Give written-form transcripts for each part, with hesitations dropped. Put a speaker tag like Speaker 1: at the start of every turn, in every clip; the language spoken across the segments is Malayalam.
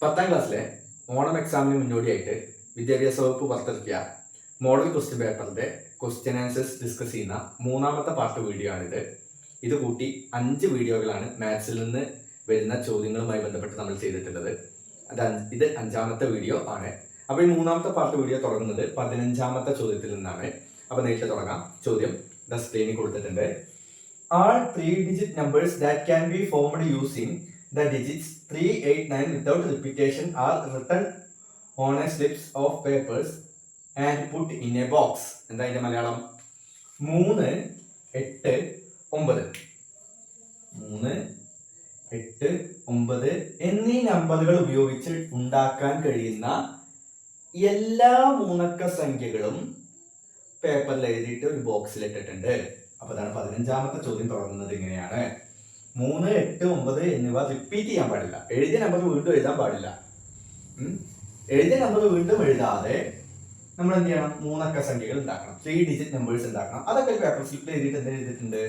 Speaker 1: 10ാം ക്ലാസ്സിലെ ഓണം എക്സാമിന് മുന്നോടിയായിട്ട് വിദ്യാഭ്യാസ വകുപ്പ് പുറത്തിറക്കിയ മോഡൽ ക്വസ്റ്റ്യൻ പേപ്പറിന്റെ ക്വസ്റ്റ്യൻ ആൻസേഴ്സ് ഡിസ്കസ് ചെയ്യുന്ന മൂന്നാമത്തെ പാർട്ട് വീഡിയോ ആണിത്. ഇത് കൂട്ടി 5 വീഡിയോകളാണ് മാത്സിൽ നിന്ന് വരുന്ന ചോദ്യങ്ങളുമായി ബന്ധപ്പെട്ട് നമ്മൾ ചെയ്തിട്ടുള്ളത്. ഇത് 5ാമത്തെ വീഡിയോ ആണ്. അപ്പോൾ ഈ മൂന്നാമത്തെ പാർട്ട് വീഡിയോ തുടങ്ങുന്നത് 15ാമത്തെ ചോദ്യത്തിൽ നിന്നാണ്. അപ്പോൾ നേരിട്ട് തുടങ്ങാം. ചോദ്യം സ്ക്രീനിൽ കൊടുത്തിട്ടുണ്ട്. All 3-digit numbers that can be formed using the digits 3, 8, 9 without repetition are written on a slips of papers and put in a box. എന്താ അതിന്റെ മലയാളം? 3, 8, 9 3, 8, 9 എന്നീ നമ്പറുകൾ ഉപയോഗിച്ച് ഉണ്ടാക്കാൻ കഴിയുന്ന എല്ലാ മൂന്നക്ക സംഖ്യകളും പേപ്പറിൽ എഴുതിയിട്ട് ഒരു ബോക്സിൽ ഇട്ടിട്ടുണ്ട്. അപ്പൊ അതാണ് 15ാമത്തെ ചോദ്യം തുടങ്ങുന്നത്. ഇങ്ങനെയാണ്: 3, 8, 9 എന്നിവ റിപ്പീറ്റ് ചെയ്യാൻ പാടില്ല. എഴുതിയ നമ്പർ വീണ്ടും എഴുതാൻ പാടില്ല. എഴുതിയ നമ്പർ വീണ്ടും എഴുതാതെ നമ്മൾ എന്ത് ചെയ്യണം? മൂന്നക്ക സംഖ്യകൾ ഉണ്ടാക്കണം. 3 ഡിജിറ്റ് നമ്പേഴ്സ് ഉണ്ടാക്കണം. അതൊക്കെ ഒരു പേപ്പർ സ്ലിപ്പിൽ എഴുതിയിട്ട് എന്ത് എഴുതിയിട്ടുണ്ട്?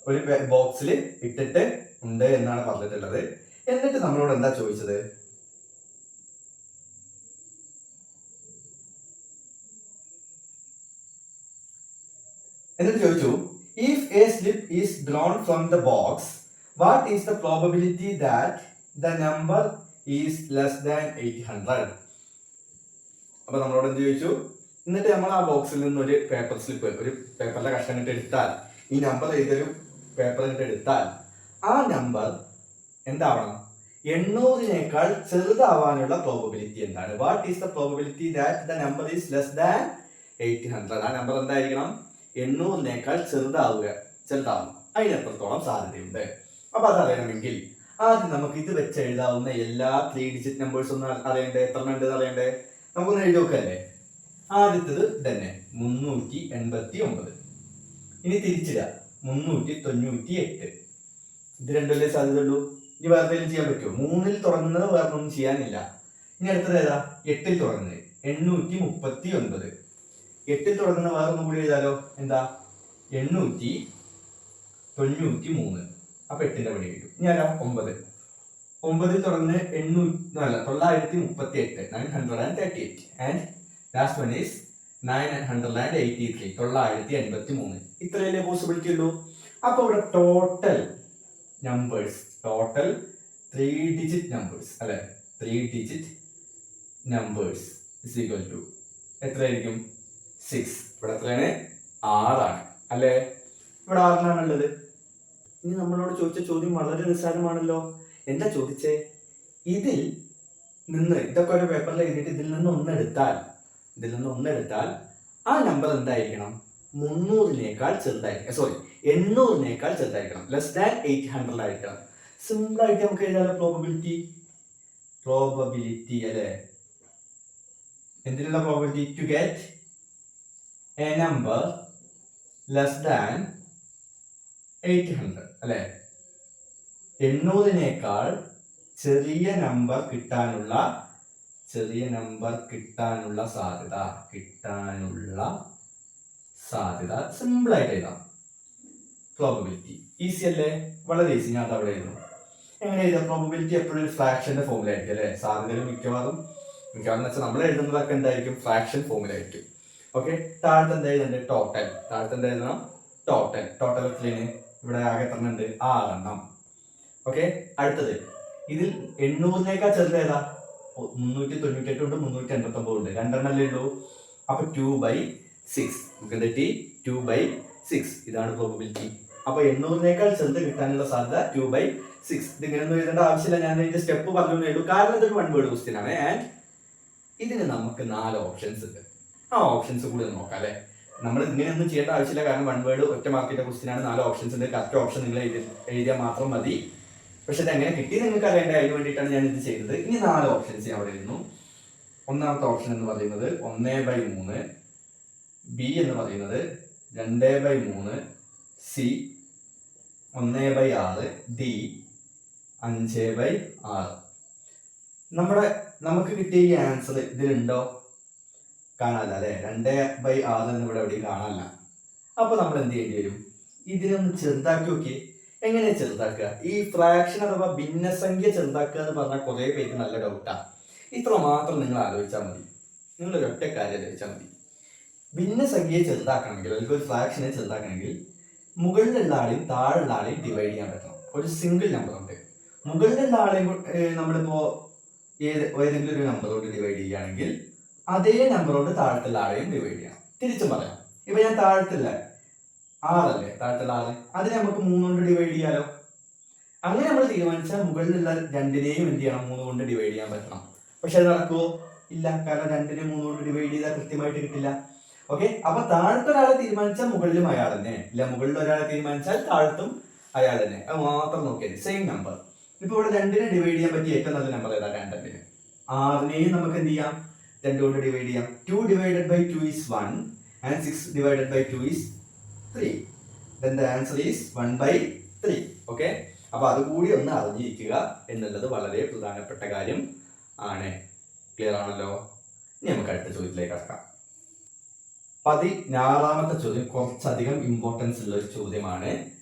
Speaker 1: ഒരു ബോക്സിൽ ഇട്ടിട്ട് ഉണ്ട് എന്നാണ് പറഞ്ഞിട്ടുള്ളത്. എന്നിട്ട് നമ്മളോട് എന്താ ചോദിച്ചത്? എന്നിട്ട് ചോദിച്ചു, if a slip is drawn from the box, what is the probability that the number is less than 800? അപ്പൊ നമ്മളോട് എന്ത് ചോദിച്ചു? എന്നിട്ട് നമ്മൾ ആ ബോക്സിൽ നിന്ന് ഒരു പേപ്പർ സ്ലിപ്പ്, ഒരു പേപ്പറിലെ കഷ്ണം ഇട്ട് എടുത്താൽ, ഈ നമ്പർ ഏതൊരു പേപ്പർ ഇട്ട് എടുത്താൽ ആ നമ്പർ എന്താവണം? 800-നേക്കാൾ ചെറുതാവാനുള്ള പ്രോബബിലിറ്റി എന്താണ്? What is the probability that the number is less than 800? ആ നമ്പർ എന്തായിരിക്കണം? 800-നേക്കാൾ ചെറുതാവും. അതിനെത്രത്തോളം സാധ്യതയുണ്ട്? അപ്പൊ അതറിയണമെങ്കിൽ ആദ്യം നമുക്ക് ഇത് വെച്ച് എഴുതാവുന്ന എല്ലാ 3 ഡിജിറ്റ് നമ്പേഴ്സ് ഒന്ന് അറിയണ്ടേ? എത്ര ഉണ്ട് അറിയണ്ടേ? നമുക്കൊന്ന് എഴുതി നോക്കല്ലേ. ആദ്യത്തത് തന്നെ 389. ഇനി തിരിച്ചിടുക 398. ഇത് രണ്ടല്ലേ സാധ്യതയുള്ളൂ. ഇനി വേറെ എന്തെങ്കിലും ചെയ്യാൻ പറ്റുമോ? 3-ൽ തുടങ്ങുന്നത് വേറെ ഒന്നും ചെയ്യാനില്ല. ഇനി അടുത്തത് ഏതാ? 8-ൽ തുടങ്ങുന്നത് 839. 8-ൽ തുടങ്ങുന്ന വേറെ ഒന്നും കൂടി എഴുതാലോ. എന്താ? 893. അപ്പൊ 8-ന്റെ പണി കിട്ടും. ഇനി ആരാ? 9-ൽ തുടങ്ങുന്ന 938 938 ആൻഡ് ലാസ്റ്റ് വൺ ഈസ് 983 983. ഇത്രയല്ലേ പോസിബിലിറ്റി ഉള്ളൂ. അപ്പൊ ഇവിടെ total numbers, total 3 digit numbers അല്ലെ, 3 digit numbers is equal to എത്രയായിരിക്കും? 6. ഇവിടെ എത്രയാണ്? 6 അല്ലെ? ഇവിടെ 6 ഉള്ളത്. ഇനി നമ്മളോട് ചോദിച്ച ചോദ്യം വളരെ നിസ്സാരമാണല്ലോ. എന്താ ചോദിച്ചേ? ഇതിൽ നിന്ന് ഇതൊക്കെ ഒരു പേപ്പറിൽ എഴുതിയിട്ട് ഇതിൽ നിന്ന് ഒന്നെടുത്താൽ ആ നമ്പർ എന്തായിരിക്കണം? 300-നേക്കാൾ ചെറുതായിരിക്കണം. സോറി, 800-നേക്കാൾ ചെറുതായിരിക്കണം. ലെസ് ദാൻ 800 ആയിരിക്കണം. സിമ്പിൾ ആയിട്ട് നമുക്ക് എഴുതാലോ. പ്രോബബിലിറ്റി അല്ലെ? എന്തിനുള്ള probability? To get a number less than 800 അല്ലെ? 800-നേക്കാൾ ചെറിയ നമ്പർ കിട്ടാനുള്ള സാധ്യത സിമ്പിൾ ആയിട്ട് എഴുതാം. പ്രോബബിലിറ്റി ഈസി അല്ലേ? വളരെ ഈസി. ഞാൻ അവിടെ എഴുതുന്നു. എങ്ങനെ എഴുതാം? പ്രോബബിലിറ്റി എപ്പോഴും ഒരു ഫ്രാക്ഷന്റെ ഫോമിലായിരിക്കും അല്ലെ? സാധ്യതകൾ മിക്കവാറും എന്ന് വെച്ചാൽ നമ്മൾ എഴുതുന്നതൊക്കെ എന്തായിരിക്കും? ഫ്രാക്ഷൻ ഫോമിലായിരിക്കും. ഓക്കെ. താഴത്തെ എന്താ എഴുതണ്ടേ? ടോട്ടൽ. താഴത്തെ എന്താ എഴുതണം? ടോട്ടൽ എത്രയാണ്? ഇവിടെ ആകെ എത്ര ഉണ്ട്? 6. ഓക്കെ. അടുത്തത് ഇതിൽ 800-നേക്കാൾ ചെറുത് ഏതാ? 398 ഉണ്ട്, 389 ഉണ്ട്. 2 അല്ലേ ഉള്ളൂ. അപ്പൊ 2/6. നമുക്ക് കിട്ടി 2/6. ഇതാണ് പ്രോബബിലിറ്റി. അപ്പൊ 800-നേക്കാൾ ചെറുത് കിട്ടാനുള്ള സാധ്യത 2/6. ഇതിങ്ങനെയൊന്നും എഴുതേണ്ട ആവശ്യമില്ല. ഞാൻ ഇതിന്റെ സ്റ്റെപ്പ് പറഞ്ഞു എഴുതും. കാരണം ഇതൊരു 1 വേർഡ് ക്വസ്റ്റ്യൻ ആണ്. ആൻഡ് ഇതിന് നമുക്ക് 4 ഓപ്ഷൻസ് ഉണ്ട്. ആ ഓപ്ഷൻസ് കൂടി നോക്കാം അല്ലെ? നമ്മൾ ഇങ്ങനെയൊന്നും ചെയ്യേണ്ട ആവശ്യമില്ല. കാരണം 1 വേർഡ് ഒറ്റ മാർക്കിന്റെ ക്വസ്റ്റ്യൻ ആണ്. 4 ഓപ്ഷൻസ് ഉണ്ട്. കറക്റ്റ് ഓപ്ഷൻ നിങ്ങൾ എഴുതിയാൽ മാത്രം മതി. പക്ഷെ ഇത് എങ്ങനെ കിട്ടി നിങ്ങൾക്ക് അറിയേണ്ടത്. അതിന് വേണ്ടിയിട്ടാണ് ഞാൻ ഇത് ചെയ്തത്. ഇനി 4 ഓപ്ഷൻസ് ഞാൻ അവിടെ എഴുതുന്നു. ഒന്നാമത്തെ ഓപ്ഷൻ എന്ന് പറയുന്നത് 1/3, ബി എന്ന് പറയുന്നത് 2/3, സി 1/6, ഡി 5/6. നമുക്ക് കിട്ടിയ ഈ ആൻസർ ഇതിലുണ്ടോ? കാണാല്ല അല്ലെ? 2/6 എന്ന് ഇവിടെ എവിടെയും കാണാനില്ല. അപ്പൊ നമ്മൾ എന്ത് ചെയ്യേണ്ടി വരും? ഇതിനൊന്ന് ചെറുതാക്കി നോക്കി. എങ്ങനെ ചെറുതാക്കുക? ഈ ഫ്രാക്ഷൻ അഥവാ ഭിന്നസംഖ്യ ചെറുതാക്കുക എന്ന് പറഞ്ഞാൽ കുറേ പേർക്ക് നല്ല ഡൗട്ടാണ്. ഇത്ര മാത്രം നിങ്ങൾ ആലോചിച്ചാൽ മതി. നിങ്ങൾ ഒരൊറ്റ കാര്യം ആലോചിച്ചാൽ മതി. ഭിന്നസംഖ്യയെ ചെറുതാക്കണമെങ്കിൽ അല്ലെങ്കിൽ ഒരു ഫ്രാക്ഷനെ ചെറുതാക്കണമെങ്കിൽ മുകളിലുള്ള ആളെയും താഴെയുള്ള ആളെയും ഡിവൈഡ് ചെയ്യാൻ പറ്റണം. ഒരു സിംഗിൾ നമ്പർ ഉണ്ട്. മുകളിലുള്ള ആളെയും നമ്മളിപ്പോ ഏതെങ്കിലും ഒരു നമ്പറോട് ഡിവൈഡ് ചെയ്യുകയാണെങ്കിൽ അതേ നമ്പറോട് താഴത്തുള്ള ആളെയും ഡിവൈഡ് ചെയ്യണം. തിരിച്ചും പറയാം. ഇപ്പൊ ഞാൻ താഴത്തുള്ള 6 അല്ലേ, താഴത്തുള്ള 6, അതിനെ നമുക്ക് 3 കൊണ്ട് ഡിവൈഡ് ചെയ്യാലോ. അങ്ങനെ നമ്മൾ തീരുമാനിച്ചാൽ മുകളിലുള്ള 2നെയും എന്ത് ചെയ്യണം? 3 കൊണ്ട് ഡിവൈഡ് ചെയ്യാൻ പറ്റണം. പക്ഷെ അത് നടക്കുമോ? ഇല്ല. കാരണം 2നെ 3 കൊണ്ട് ഡിവൈഡ് ചെയ്താൽ കൃത്യമായിട്ട് കിട്ടില്ല. ഓക്കെ, അപ്പൊ താഴത്തെ ഒരാളെ തീരുമാനിച്ചാൽ മുകളിലും അയാൾ തന്നെ, ഇല്ല മുകളിൽ ഒരാളെ തീരുമാനിച്ചാൽ താഴത്തും അയാൾ തന്നെ. അത് മാത്രം നോക്കിയാൽ സെയിം നമ്പർ. ഇപ്പൊ ഇവിടെ 2നെ ഡിവൈഡ് ചെയ്യാൻ പറ്റിയ ഏറ്റവും നല്ല നമ്പർ ഏതാ? 2. 6നെയും നമുക്ക് എന്ത് ചെയ്യാം? 2 കൊണ്ട് ഡിവൈഡ് ചെയ്യാം. 2 divided by 2 is 1 and 6 divided by 2 is 3. Then the answer is 1/3. Okay, അപ്പൊ അതുകൂടി ഒന്ന് അറിഞ്ഞിരിക്കുക എന്നുള്ളത് വളരെ പ്രധാനപ്പെട്ട കാര്യം ആണ്. ക്ലിയർ ആണല്ലോ? ഇനി നമുക്ക് അടുത്ത ചോദ്യത്തിലേക്ക് കടക്കാം. 16ാമത്തെ ചോദ്യം കുറച്ചധികം ഇമ്പോർട്ടൻസ് ഉള്ള ഒരു ചോദ്യമാണ്.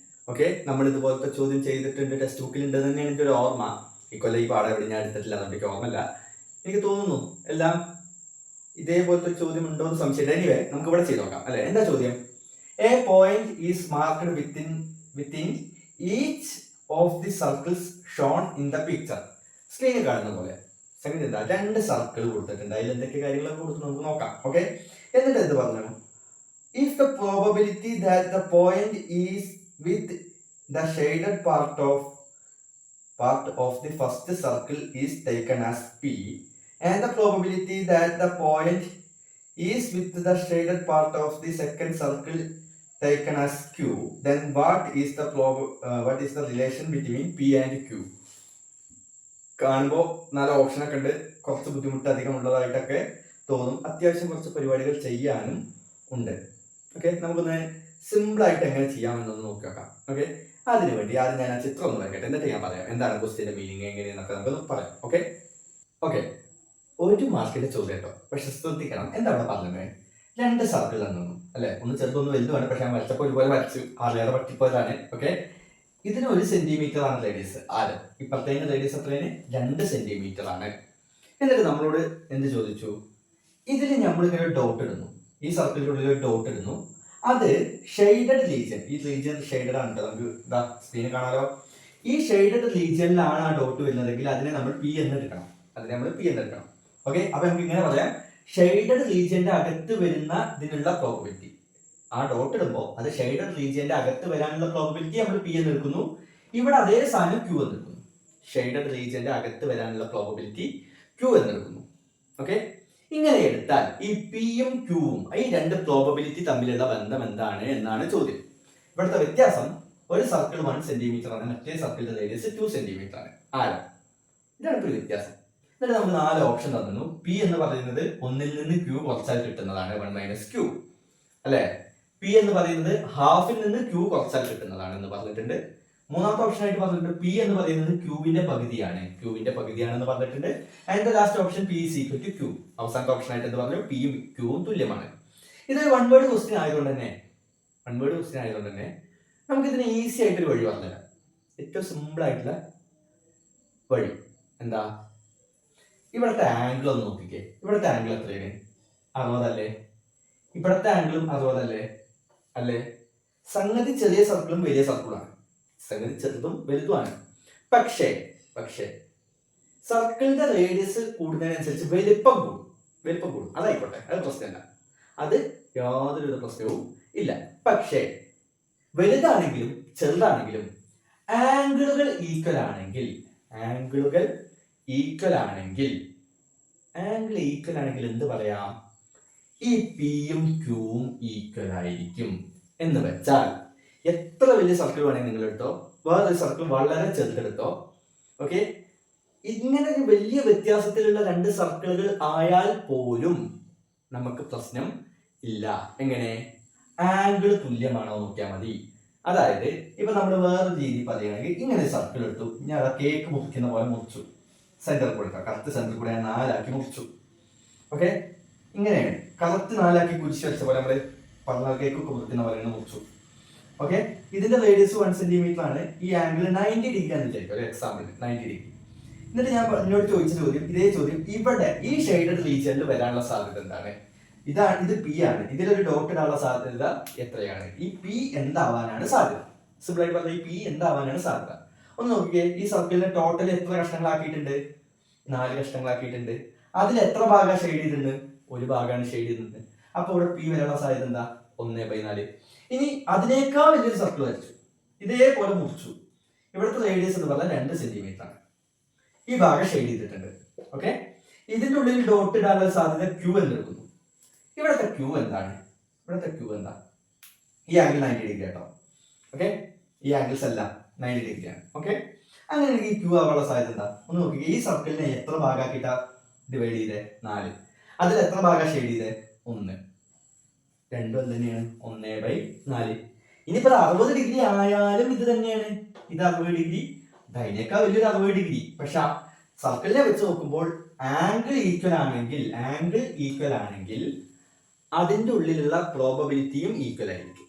Speaker 1: ഓക്കെ, നമ്മൾ ഇതുപോലത്തെ ചോദ്യം ചെയ്തിട്ടുണ്ട്, ടെക്സ്റ്റ് ബുക്കിൽ ഉണ്ട് തന്നെയാണ് എൻ്റെ ഒരു ഓർമ്മ. ഈ കൊല്ലം ഈ പാഠം എവിടെ ഞാൻ എടുത്തിട്ടില്ല, അതുകൊണ്ട് എനിക്ക് ഓർമ്മയില്ല. എനിക്ക് തോന്നുന്നു എല്ലാം ഇതേപോലത്തെ ഒരു ചോദ്യം ഉണ്ടോ എന്ന് സംശയം. എനിവേ നമുക്ക് ഇവിടെ ചെയ്ത് നോക്കാം അല്ലെ. എന്താ ചോദ്യം? A point is marked within each of the circles shown in the picture. സ്ക്രീനിൽ കാണുന്ന പോലെ സംഗതി എന്താ? 2 സർക്കിൾ കൊടുത്തിട്ടുണ്ട്. അതിൽ എന്തൊക്കെ കാര്യങ്ങളൊക്കെ കൊടുത്ത് നമുക്ക് നോക്കാം. ഓക്കെ, എന്നിട്ട് എന്ത് പറഞ്ഞു? If the probability that the point is with the shaded part of the first circle is taken as P and the probability that the point is with the shaded part of the second circle taken as Q, then what is the relation between P and Q? കാണുമ്പോൾ 4 ഓപ്ഷനൊക്കെ ഉണ്ട്. കുറച്ച് ബുദ്ധിമുട്ട് അധികം ഉള്ളതായിട്ടൊക്കെ തോന്നും. അത്യാവശ്യം കുറച്ച് പരിപാടികൾ ചെയ്യാനും ഉണ്ട്. ഓക്കെ, നമുക്കൊന്ന് സിമ്പിളായിട്ട് എങ്ങനെ ചെയ്യാമെന്നൊന്ന് നോക്കി നോക്കാം. ഓക്കെ, അതിനുവേണ്ടി ആദ്യം ഞാൻ ആ ചിത്രം ഒന്ന് വരയ്ക്കട്ടെ, എന്നിട്ട് ഞാൻ പറയാം എന്താണ് ക്വസ്റ്റ്യൻ്റെ മീനിങ് എങ്ങനെയെന്നൊക്കെ നമുക്ക് പറയാം. ഓക്കെ ഓക്കെ, 1 മാർക്കിന്റെ ചോദ്യം കേട്ടോ. പക്ഷെ ശ്രദ്ധിക്കണം, എന്താ ഇവിടെ പറഞ്ഞത്? 2 സർക്കിൾ തന്നു അല്ലെ. ഒന്ന് ചെറുതൊന്ന് വലുതുമാണ്. പക്ഷെ ഞാൻ വരച്ചപ്പോൾ ഒരുപോലെ വരച്ചു, ആറിലേറെ പറ്റിപ്പോയതാണ്. ഓക്കെ, ഇതിന് 1 സെന്റിമീറ്റർ ആണ് റേഡിയസ്. ആര് ഇപ്പത്തേന് റേഡിയസ് എത്രയാണ്? 2 സെന്റിമീറ്റർ ആണ്. എന്നിട്ട് നമ്മളോട് എന്ത് ചോദിച്ചു? ഇതിൽ നമ്മളിങ്ങനെ ഒരു ഡോട്ട് ഇടുന്നു. ഈ സർക്കിളിനുള്ളിൽ ഒരു ഡോട്ട് ഇടുന്നു. അത് ഷെയ്ഡഡ് റീജിയൻ, ഈ റീജിയൻ ഷെയ്ഡഡ് ആണ് കേട്ടോ. നമുക്ക് ഇതാ സ്ക്രീനിൽ കാണാലോ. ഈ ഷെയ്ഡഡ് റീജിയനിലാണ് ആ ഡോട്ട് വരുന്നതെങ്കിൽ അതിനെ നമ്മൾ P എന്ന് എടുക്കണം. ഓക്കെ, അപ്പൊ നമുക്ക് ഇങ്ങനെ പറയാം, ഷെയ്ഡഡ് റീജിയന്റെ അകത്ത് വരുന്ന ഇതിനുള്ള പ്രോബബിലിറ്റി. ആ ഡോട്ട് ഇടുമ്പോൾ അത് ഷെയ്ഡഡ് റീജിയന്റെ അകത്ത് വരാനുള്ള പ്രോബബിലിറ്റി നമ്മൾ P എന്ന് എടുക്കുന്നു. ഇവിടെ അതേ സാധനം Q എന്ന് എടുക്കുന്നു. ഷെയ്ഡഡ് റീജിയന്റെ അകത്ത് വരാനുള്ള പ്രോബബിലിറ്റി Q എന്ന് എടുക്കുന്നു. ഓക്കെ, ഇങ്ങനെ എടുത്താൽ ഈ പിയും ക്യൂവും ഈ 2 പ്രോബബിലിറ്റി തമ്മിലുള്ള ബന്ധം എന്താണ് എന്നാണ് ചോദ്യം. ഇവിടുത്തെ വ്യത്യാസം, ഒരു സർക്കിൾ 1 സെന്റിമീറ്റർ ആണ്, മറ്റേ സർക്കിളിന്റെ റേഡിയസ് 2 സെന്റിമീറ്റർ ആണ്. ആരം ഇതാണ് ഒരു വ്യത്യാസം. എന്നിട്ട് നമുക്ക് 4 ഓപ്ഷൻ തന്നു. P എന്ന് പറയുന്നത് 1ൽ നിന്ന് Q കുറച്ചാൽ കിട്ടുന്നതാണ്, 1 - Q അല്ലെ. P എന്ന് പറയുന്നത് ഹാഫിൽ നിന്ന് Q കുറച്ചാൽ കിട്ടുന്നതാണ് എന്ന് പറഞ്ഞിട്ടുണ്ട്. മൂന്നാമത്തെ ഓപ്ഷൻ ആയിട്ട് പറഞ്ഞിട്ടുണ്ട് P എന്ന് പറയുന്നത് ക്യൂവിന്റെ പകുതിയാണെന്ന് പറഞ്ഞിട്ടുണ്ട്. And the last option P is equal to Q. അവസാനത്തെ ഓപ്ഷൻ ആയിട്ട് എന്ത് പറഞ്ഞു? P യും Q യും തുല്യമാണ്. ഇത് 1 വേർഡ് ക്വസ്റ്റ്യൻ ആയതുകൊണ്ട് തന്നെ നമുക്ക് ഇതിന് ഈസി ആയിട്ടൊരു വഴി പറഞ്ഞുതരാം. ഏറ്റവും സിമ്പിൾ ആയിട്ടുള്ള വഴി എന്താ? ഇവിടുത്തെ ആംഗിൾ ഒന്ന് നോക്കിക്കേ. ഇവിടുത്തെ ആംഗിൾ എത്രയാണ്? 60 അല്ലേ? ഇവിടുത്തെ ആംഗിളും 60 അല്ലേ? സംഗതി ചെറിയ സർക്കിളും വലിയ സർക്കിളാണ്, സംഗതി ചെറുതും വലുതുമാണ്. പക്ഷേ സർക്കിളിന്റെ റേഡിയസ് കൂടുന്നതിനനുസരിച്ച് വലിപ്പം കൂടും. അതായിക്കോട്ടെ, അത് പ്രശ്നമല്ല, അത് യാതൊരു പ്രശ്നവും ഇല്ല. പക്ഷേ വലുതാണെങ്കിലും ചെറുതാണെങ്കിലും ആംഗിളുകൾ ഈക്വൽ ആണെങ്കിൽ എന്ത് പറയാം? ഈ പിയും ക്യൂവും ഈക്വൽ ആയിരിക്കും എന്ന് വെച്ചാൽ എത്ര വലിയ സർക്കിൾ വേണമെങ്കിൽ നിങ്ങൾ എടുത്തോ, വേറൊരു സർക്കിൾ വളരെ ചെറുതെടുത്തോ. ഓക്കെ, ഇങ്ങനെ ഒരു വലിയ വ്യത്യാസത്തിലുള്ള 2 സർക്കിളുകൾ ആയാൽ പോലും നമുക്ക് പ്രശ്നം ഇല്ല. എങ്ങനെ? ആംഗിൾ തുല്യമാണോ നോക്കിയാൽ മതി. അതായത് ഇപ്പൊ നമ്മൾ വേറൊരു രീതി പറയുകയാണെങ്കിൽ ഇങ്ങനെ സർക്കിൾ എടുത്തു, ഞാൻ കേക്ക് മുറിക്കുന്ന പോലെ മുറിച്ചു, സെന്റർ കൊടുക്കാം, കറക്റ്റ് സെന്റർ കൂടെ ഞാൻ 4 ആക്കി മുറിച്ചു. ഓക്കെ, ഇങ്ങനെയാണ് കറക്റ്റ് 4 ആക്കി കുരിശ് വെച്ച പോലെ നമ്മൾ പറഞ്ഞ കേക്ക് മുറിക്കുന്ന പോലെ മുറിച്ചു. ഓക്കെ, ഇതിന്റെ റേഡിയസ് 1 സെന്റിമീറ്റർ ആണ്. ഈ ആംഗിൾ 90 ഡിഗ്രി എന്ന് വിചാരിക്കും ഒരു എക്സാമ്പിൾ 90 ഡിഗ്രി. എന്നിട്ട് ഞാൻ എന്നോട് ചോദിച്ച ചോദ്യം, ഇതേ ചോദ്യം ഇവിടെ ഈ ഷെയ്ഡഡ് റീജിയനിൽ വരാനുള്ള സാധ്യത എന്താണ്? ഇത് പി ആണ്. ഇതിലൊരു ഡോട്ട് ഇടാനുള്ള സാധ്യത എത്രയാണ്? ഈ പി എന്താവാനാണ് സാധ്യത? സിമ്പിൾ ആയിട്ട് പറഞ്ഞാൽ ഈ പി എന്താവാനാണ് സാധ്യത? ഒന്ന് നോക്കിയേ, ഈ സർക്കിളിനെ ടോട്ടൽ എത്ര കഷ്ണങ്ങളാക്കിയിട്ടുണ്ട്? 4 കഷ്ണങ്ങളാക്കിയിട്ടുണ്ട്. അതിൽ എത്ര ഭാഗം ഷെയ്ഡ് ചെയ്തിട്ടുണ്ട്? ഒരു ഭാഗമാണ് ഷെയ്ഡ് ചെയ്തിട്ടുണ്ട്. അപ്പൊ ഇവിടെ പി വരാനുള്ള സാധ്യത എന്താ? 1/4. ഇനി അതിനേക്കാൾ വലിയൊരു സർക്കിൾ വരച്ചു, ഇതേപോലെ മുറിച്ചു. ഇവിടുത്തെ റേഡിയസ് എന്ന് പറഞ്ഞാൽ 2 സെന്റിമീറ്റർ ആണ്. ഈ ഭാഗം ഷെയ്ഡ് ചെയ്തിട്ടുണ്ട്. ഓക്കെ, ഇതിന്റെ ഉള്ളിൽ ഡോട്ട് ഇടാനുള്ള സാധ്യത ക്യൂ എന്ന് എടുക്കുന്നു. ഇവിടുത്തെ ക്യൂ എന്താണ്? ഇവിടുത്തെ ക്യൂ എന്താ? ഈ ആംഗിൾ 90 ഡിഗ്രി കേട്ടോ. ഓക്കെ, ഈ ആംഗിൾസ് എല്ലാം 90 ഡിഗ്രി ആണ്. ഓക്കെ, അങ്ങനെ ഈ ക്യൂ ആവാനുള്ള സാധ്യത എന്താ? ഒന്ന് നോക്കി, ഈ സർക്കിളിനെ എത്ര ഭാഗമാക്കിയിട്ടാ ഡിവൈഡ് ചെയ്തേ? 4. അതിൽ എത്ര ഭാഗം ഷെയ്ഡ് ചെയ്തേ? 1. രണ്ടും തന്നെയാണ് 1/4. ഇനിയിപ്പോ 60 ഡിഗ്രി ആയാലും ഇത് തന്നെയാണ്. ഇത് 60 ഡിഗ്രി, അതിനേക്കാൾ വലിയൊരു 60 ഡിഗ്രി. പക്ഷെ സർക്കിളിനെ വെച്ച് നോക്കുമ്പോൾ ആംഗിൾ ഈക്വൽ ആണെങ്കിൽ അതിന്റെ ഉള്ളിലുള്ള പ്രോബബിലിറ്റിയും ഈക്വൽ ആയിരിക്കും.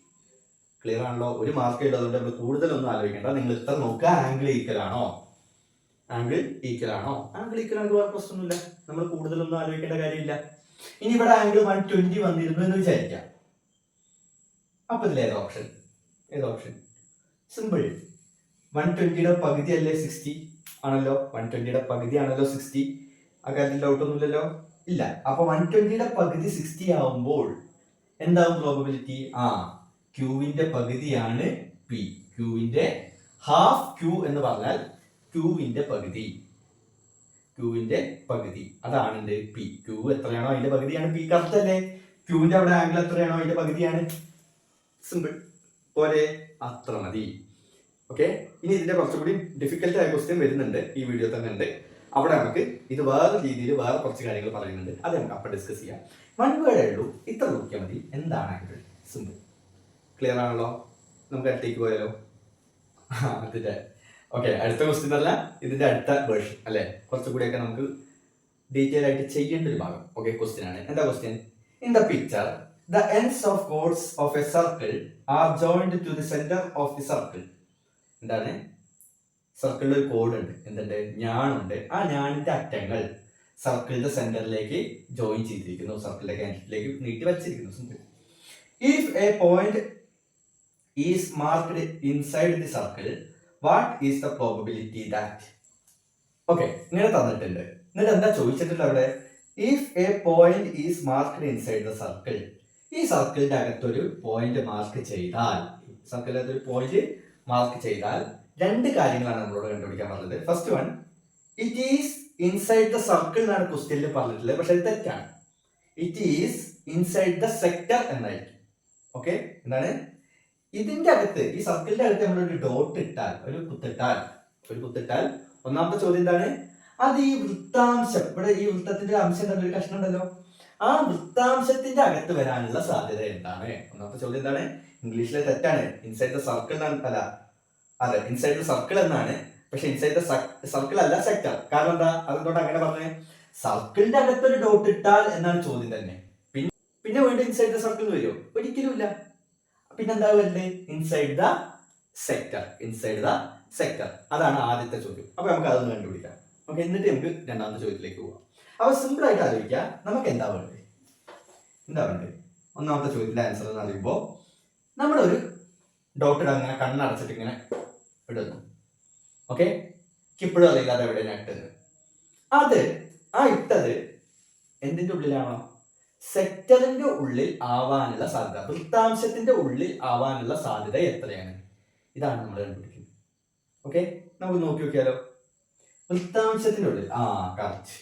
Speaker 1: ക്ലിയർ ആണല്ലോ? ഒരു മാർക്ക് ഉള്ളതുകൊണ്ട് നമ്മൾ കൂടുതലൊന്നും ആലോചിക്കേണ്ട. നിങ്ങൾ ഇത്ര നോക്കുക, ആംഗിൾ ഈക്വൽ ആണോ? ആംഗിൾ ഈക്വൽ ആണെങ്കിൽ വേറെ പ്രശ്നമൊന്നുമില്ല. നമ്മൾ കൂടുതലൊന്നും ആലോചിക്കേണ്ട കാര്യമില്ല. ഇനി ഇവിടെ ആംഗിൾ 120 വന്നിരുന്നു എന്ന് വിചാരിക്കാം. അപ്പൊ ഇതിൽ ഏത് ഓപ്ഷൻ? സിമ്പിൾ. 120യുടെ പകുതി അല്ലേ 60 ആണല്ലോ. 120യുടെ പകുതി ആണല്ലോ 60. ആ കാര്യത്തിൽ ഡൗട്ടൊന്നുമില്ലല്ലോ. ഇല്ല. അപ്പൊ 120യുടെ പകുതി 60 ആവുമ്പോൾ എന്താവും പ്രോബബിലിറ്റി? ക്യൂവിന്റെ പകുതിയാണ് പി. ക്യൂവിന്റെ ഹാഫ് ക്യൂ എന്ന് പറഞ്ഞാൽ ക്യൂവിന്റെ പകുതി അതാണ് എന്ത്? പി. ക്യൂ എത്രയാണോ അതിന്റെ പകുതിയാണ് പി. കറക്റ്റ് അല്ലേ? ക്യൂവിന്റെ അവിടെ ആംഗിൾ എത്രയാണോ അതിന്റെ പകുതിയാണ്. സിമ്പിൾ പോലെ, അത്ര മതി. ഓക്കെ, ഇനി ഇതിന്റെ കുറച്ചുകൂടി ഡിഫിക്കൽട്ട് ആയ ക്വസ്റ്റ്യൻ വരുന്നുണ്ട്, ഈ വീഡിയോ തന്നെ ഉണ്ട്. അവിടെ നമുക്ക് ഇത് വേറെ രീതിയിൽ വേറെ കുറച്ച് കാര്യങ്ങൾ പറയുന്നുണ്ട്. അത് നമുക്ക് അപ്പം ഡിസ്കസ് ചെയ്യാം. 1 വേർഡേ ഉള്ളൂ, ഇത്ര നോക്കിയാൽ മതി. എന്താണ് ആംഗിൾ? സിമ്പിൾ. ക്ലിയർ ആണല്ലോ? നമുക്ക് അടുത്തേക്ക് പോയാലോ? അതിന്റെ ഓക്കെ, അടുത്ത ക്വസ്റ്റ്യൻ അല്ല, ഇതിന്റെ അടുത്ത വേർഷൻ അല്ലെ. കുറച്ചുകൂടിയൊക്കെ നമുക്ക് ഡീറ്റെയിൽ ആയിട്ട് ചെയ്യേണ്ട ഒരു ഭാഗം. ഓക്കെ, ക്വസ്റ്റ്യൻ ആണ്. എന്താ question? In the picture the ends of chords of a circle are joined to the center of the circle. എന്താണ്? സർക്കിളിൽ ഒരു കോഡ് ഉണ്ട്, എന്തുണ്ട്? ഞാനുണ്ട്. ആ ഞാനിന്റെ അറ്റങ്ങൾ സർക്കിളിന്റെ സെന്ററിലേക്ക് ജോയിൻ ചെയ്തിരിക്കുന്നു, സർക്കിളിന്റെ കേന്ദ്രത്തിലേക്ക് നീട്ടി വച്ചിരിക്കുന്നു. If A point is marked inside the circle, what is the probability that? Okay, ഇങ്ങനെ തന്നിട്ടുണ്ട്. എന്നിട്ട് എന്താ ചോദിച്ചിട്ടുള്ളത് അവിടെ? If A point is marked inside the circle, ഈ സർക്കിളിന്റെ അകത്തൊരു പോയിന്റ് മാർക്ക് ചെയ്താൽ, രണ്ട് കാര്യങ്ങളാണ് നമ്മളോട് കണ്ടുപിടിക്കാൻ പറഞ്ഞത്. First one, it is inside the circle എന്നാണ് ക്വസ്റ്റ്യനിൽ പറഞ്ഞിട്ടുള്ളത്, പക്ഷെ ഇത് തെറ്റാണ്. It is inside the sector എന്നായിരിക്കും. ഓക്കെ, എന്താണ്? ഇതിന്റെ അകത്ത്, ഈ സർക്കിളിന്റെ അകത്ത് നമ്മളൊരു ഡോട്ട് ഇട്ടാൽ, ഒരു കുത്തിട്ടാൽ ഒന്നാമത്തെ ചോദ്യം എന്താണ്? അത് ഈ വൃത്താംശം, ഇവിടെ ഈ വൃത്തത്തിന്റെ അംശം തന്നെ ഒരു കഷ്ണം ഉണ്ടല്ലോ, ആ വൃത്താംശത്തിന്റെ അകത്ത് വരാനുള്ള സാധ്യത എന്താണ്? ഒന്നാമത്തെ ചോദ്യം എന്താണ്? ഇംഗ്ലീഷിലെ തെറ്റാണ്. ഇൻസൈഡ് ദ സർക്കിൾ അല്ല, അതെ, ഇൻസൈഡ് ദ സർക്കിൾ എന്നാണ്. പക്ഷെ ഇൻസൈഡ് ദ സർക്കിൾ അല്ല, സെക്ടർ. കാരണം എന്താ? അതെന്തുകൊണ്ട് അങ്ങനെ പറഞ്ഞേ? സർക്കിളിന്റെ അകത്തൊരു ഡോട്ട് ഇട്ടാൽ എന്നാണ് ചോദ്യം തന്നെ. പിന്നെ വീണ്ടും ഇൻസൈഡ് ദ സർക്കിൾ വരുമോ? ഒരിക്കലും ഇല്ല. പിന്നെന്താ വരുന്നത്? Inside the sector. അതാണ് ആദ്യത്തെ ചോദ്യം. അപ്പൊ നമുക്ക് അതൊന്ന് കണ്ടുപിടിക്കാം. ഓക്കെ, എന്നിട്ട് നമുക്ക് രണ്ടാമത്തെ ചോദ്യത്തിലേക്ക് പോവാം. അപ്പൊ സിമ്പിൾ ആയിട്ട് ആലോചിക്കുക, നമുക്ക് എന്താ വേണ്ടത്? ഒന്നാമത്തെ ചോദ്യത്തിന്റെ ആൻസർ എന്ന് പറയുമ്പോൾ നമ്മളൊരു ഡോട്ട് ഇടാൻ ഇങ്ങനെ കണ്ണടച്ചിട്ട് ഇങ്ങനെ ഇടുന്നു. ഓക്കെ, ഇപ്പോഴും അറിയില്ല അത് എവിടെയാണ് ഇട്ടത്. അത് ഇട്ടത് എന്തിന്റെ ഉള്ളിലാണോ? സെക്ടറിന്റെ ഉള്ളിൽ ആവാനുള്ള സാധ്യത, വൃത്താംശത്തിന്റെ ഉള്ളിൽ ആവാനുള്ള സാധ്യത എത്രയാണ്? ഇതാണ് നമ്മൾ കണ്ടുപിടിക്കുന്നത്. ഓക്കെ, നമുക്ക് നോക്കി നോക്കിയാലോ. വൃത്താംശത്തിന്റെ ഉള്ളിൽ, കറക്റ്റ്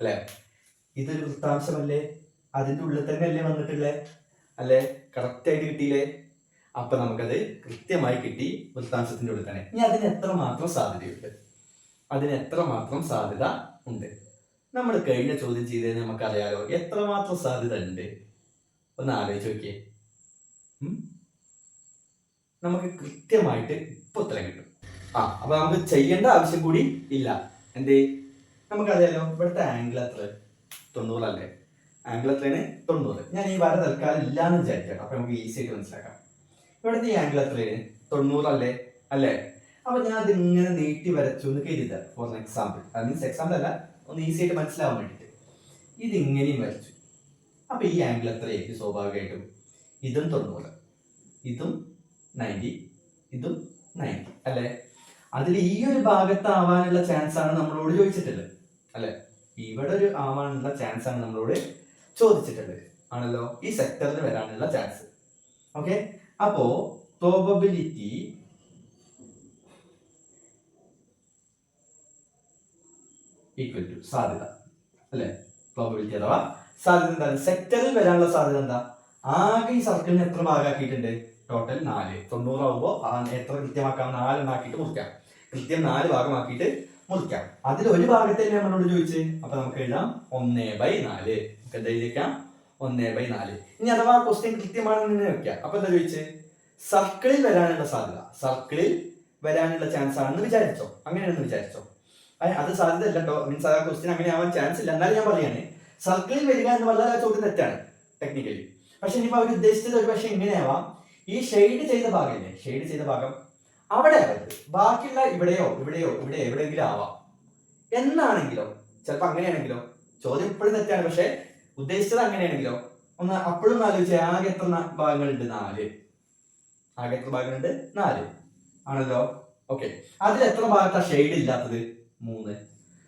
Speaker 1: അല്ലെ? ഇതൊരു വൃത്താംശമല്ലേ? അതിന്റെ ഉള്ളിൽ തന്നെ അല്ലേ വന്നിട്ടുള്ളേ? അല്ലെ? കറക്റ്റ് ആയിട്ട് കിട്ടിയില്ലേ? അപ്പൊ നമുക്കത് കൃത്യമായി കിട്ടി, വൃത്താംശത്തിന്റെ ഉള്ളിൽ തന്നെ. ഇനി അതിന് എത്രമാത്രം സാധ്യത ഉണ്ട്? നമ്മൾ കഴിഞ്ഞ ചോദ്യം ചെയ്തതിന് നമുക്കറിയാലോ എത്രമാത്രം സാധ്യത ഉണ്ട്. ഒന്ന് ആലോചിച്ച് നോക്കിയേ. നമുക്ക് കൃത്യമായിട്ട് ഇപ്പൊ ഉത്തരം കിട്ടും. അപ്പൊ നമുക്ക് ചെയ്യേണ്ട ആവശ്യം കൂടി ഇല്ല. എന്തേ? നമുക്കറിയാലോ ഇവിടുത്തെ ആംഗിൾ എത്ര? 90 അല്ലേ? ആംഗിൾ എത്രയാണ്? 90. ഞാൻ ഈ വര തൽക്കാലം ഇല്ലാന്ന് വിചാരിക്കാം. അപ്പൊ നമുക്ക് ഈസി ആയിട്ട് മനസ്സിലാക്കാം. ഇവിടുത്തെ ഈ ആംഗിൾ എത്രയാണ്? 90 അല്ലേ? അല്ലേ? അപ്പൊ ഞാൻ അത് ഇങ്ങനെ നീട്ടി വരച്ചു എന്ന് കരുതുക. ഫോർ എക്സാമ്പിൾ, അത് മീൻസ് എക്സാമ്പിൾ അല്ല, ഒന്ന് ഈസി ആയിട്ട് മനസ്സിലാവാൻ വേണ്ടിയിട്ട് ഇത് ഇങ്ങനെയും വരച്ചു. അപ്പൊ ഈ ആംഗിൾ എത്രയായിരിക്കും? സ്വാഭാവികമായിട്ടും ഇതും 90, ഇതും 90, ഇതും 90 അല്ലേ? അതിൽ ഈ ഒരു ഭാഗത്താവാനുള്ള ചാൻസ് ആണ് നമ്മളോട് ചോദിച്ചിട്ടുള്ളത് അല്ലെ? ഇവിടെ ഒരു ആവാനുള്ള ചാൻസ് ആണ് നമ്മളോട് ചോദിച്ചിട്ടുള്ളത് ആണല്ലോ, ഈ സെക്ടറിൽ വരാനുള്ള ചാൻസ്. ഓക്കെ, അപ്പോ പ്രോബബിലിറ്റി ഈക്വൽ ടു സാധ്യത അല്ലെ? പ്രോബബിലിറ്റി അഥവാ സാധ്യത എന്താണ്? സെക്ടറിൽ വരാനുള്ള സാധ്യത എന്താ? ആകെ ഈ സർക്കിളിന് എത്ര ഭാഗമാക്കിയിട്ടുണ്ട്? ടോട്ടൽ 4. 90 ആവുമ്പോൾ എത്ര കൃത്യമാക്കാം? 4 ഉണ്ടാക്കിയിട്ട് മുറിക്കാം. കൃത്യം 4 ഭാഗമാക്കിയിട്ട് മുറിക്കാം. അതിൽ ഒരു ഭാഗത്തെ നമ്മളോട് ചോദിച്ച്, അപ്പൊ നമുക്ക് എഴുതാം 1/4. എന്താ എഴുതിക്കാം? 1/4. ഇനി അഥവാ ക്വസ്റ്റ്യൻ കൃത്യമാണെന്ന് വെക്കാം. അപ്പൊ എന്താ ചോദിച്ചത്? സർക്കിളിൽ വരാനുള്ള സാധ്യത, സർക്കിളിൽ വരാനുള്ള ചാൻസ് ആണെന്ന് വിചാരിച്ചോ, അങ്ങനെയാണെന്ന് വിചാരിച്ചോ. അത് സാധ്യത അല്ല കേട്ടോ, മീൻസ് ആ ക്വസ്റ്റ്യൻ അങ്ങനെ ആവാൻ ചാൻസ് ഇല്ല. എന്നാലും ഞാൻ പറയാണ്, സർക്കിളിൽ വരിക എന്ന് പറഞ്ഞാൽ ആ ചോദ്യം തെറ്റാണ് ടെക്നിക്കലി. പക്ഷെ ഇനിയിപ്പോ അവർ ഉദ്ദേശിച്ചത് ഒരു പക്ഷെ ഇങ്ങനെയാവാം, ഈ ഷെയ്ഡ് ചെയ്ത ഭാഗമില്ലേ, ഷെയ്ഡ് ചെയ്ത ഭാഗം അവിടെ ആവരുത്, ബാക്കിയുള്ള ഇവിടെയോ ഇവിടെയോ ഇവിടെ എവിടെയെങ്കിലും ആവാം എന്നാണെങ്കിലോ, ചിലപ്പോൾ അങ്ങനെയാണെങ്കിലോ. ചോദ്യം ഇപ്പോഴും തെറ്റാണ്, പക്ഷെ ഉദ്ദേശിച്ചത് അങ്ങനെയാണെങ്കിലോ ഒന്ന് അപ്പോഴും ആലോചിച്ച് ആകെ എത്ര ഭാഗങ്ങളുണ്ട്? 4. ആകെ എത്ര ഭാഗങ്ങളുണ്ട്? 4 ആണല്ലോ. ഓക്കെ, അതിൽ എത്ര ഭാഗത്താ ഷെയ്ഡ് ഇല്ലാത്തത്? 3.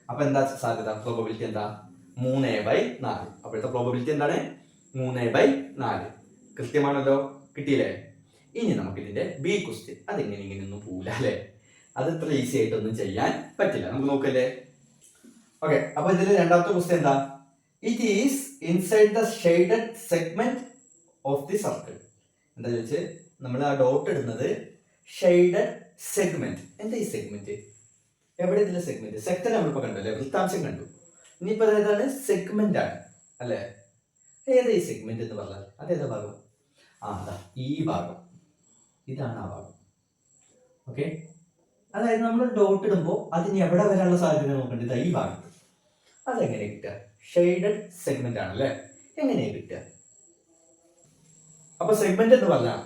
Speaker 1: അപ്പൊ എന്താ സാധ്യത? പ്രോബബിലിറ്റി എന്താ? 3/4. അപ്പോഴത്തെ പ്രോബബിലിറ്റി എന്താണ്? 3/4. കൃത്യമാണല്ലോ, കിട്ടിയില്ലേ? ഇനി നമുക്ക് ഇതിന്റെ ബി ക്വസ്റ്റ്യൻ, അതെങ്ങനെ ഇങ്ങനെയൊന്നും പോവില്ല അല്ലെ? അത് ഇത്ര ഈസി ആയിട്ടൊന്നും ചെയ്യാൻ പറ്റില്ല. നമുക്ക് നോക്കല്ലേ? ഓക്കെ, അപ്പൊ ഇതിൽ രണ്ടാമത്തെ ക്വസ്റ്റ്യൻ എന്താ? It is inside the shaded segment of the circle. എന്താ ചോദിച്ച്? നമ്മൾ ആ ഡോട്ട് ഇടുന്നത് ഷെയ്ഡഡ് സെഗ്മെന്റ്. എന്താ ഈ സെഗ്മെന്റ്? എവിടെ ഇതിലെ സെഗ്മെന്റ്? സെക്ടർ നമ്മളിപ്പോ കണ്ടു അല്ലെ? വൃത്താംശം കണ്ടു. ഇനിയിപ്പോ ഏതാണ്? സെഗ്മെന്റ് ആണ് അല്ലെ? ഏതാ ഈ സെഗ്മെന്റ് എന്ന് പറഞ്ഞാൽ? അതേതാ ഭാഗം? അതാ ഈ ഭാഗം, ഇതാണ് ആ ഭാഗം. ഓക്കെ, അതായത് നമ്മൾ ഡോട്ട് ഇടുമ്പോൾ അതിന് എവിടെ വരാനുള്ള സാധ്യത നോക്കേണ്ടത്? ഈ ഭാഗത്ത്. അതെങ്ങനെ കിട്ടുക? ഷെയ്ഡഡ് സെഗ്മെന്റ് ആണല്ലേ? എങ്ങനെയാ കിട്ടുക? അപ്പൊ സെഗ്മെന്റ് എന്ന് പറഞ്ഞാൽ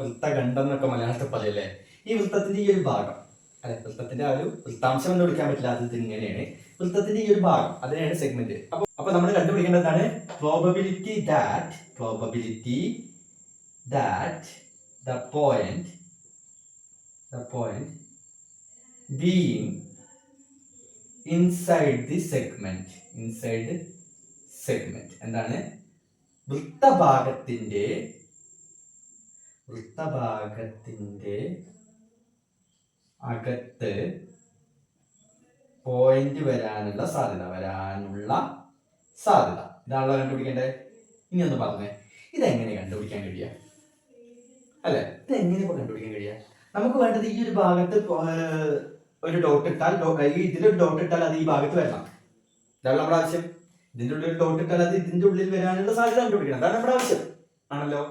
Speaker 1: വൃത്തഖണ്ഡം എന്നൊക്കെ മലയാളത്തിൽ പറയല്ലേ? ഈ വൃത്തത്തിന്റെ ഈ ഒരു ഭാഗം അല്ലെ, വൃത്തത്തിന്റെ ആ ഒരു വൃത്താംശം എന്ന് വിളിക്കാൻ പറ്റില്ല, അത് ഇങ്ങനെയാണ്. വൃത്തത്തിന്റെ ഈ ഒരു ഭാഗം, അതിനെയാണ് സെഗ്മെന്റ്. അപ്പൊ നമ്മൾ കണ്ടുപിടിക്കേണ്ടതാണ് probability that the point being inside the segment. എന്താണ്? വൃത്തഭാഗത്തിന്റെ അകത്ത് പോയിന്റ് വരാനുള്ള സാധ്യത ഇതാണല്ലോ കണ്ടുപിടിക്കേണ്ടത്. ഇനി ഒന്ന് പറഞ്ഞേ, ഇതെങ്ങനെ കണ്ടുപിടിക്കാൻ കഴിയുക അല്ലെ? ഇതെങ്ങനെ കണ്ടുപിടിക്കാൻ കഴിയുക? നമുക്ക് വേണ്ടത് ഈ ഒരു ഭാഗത്ത് ഒരു ഡോട്ട് ഇട്ടാൽ, ഇതിലൊരു ഡോട്ട് ഇട്ടാൽ അത് ഈ ഭാഗത്ത് വരണം. ഇതാണ് നമ്മുടെ ആവശ്യം. ഇതിന്റെ ഉള്ളിൽ ഒരു ഡോട്ട് ഇട്ടാൽ അത് ഇതിന്റെ ഉള്ളിൽ വരാനുള്ള സാധ്യത കണ്ടുപിടിക്കണം. അതാണ് നമ്മുടെ ആവശ്യം ആണല്ലോ.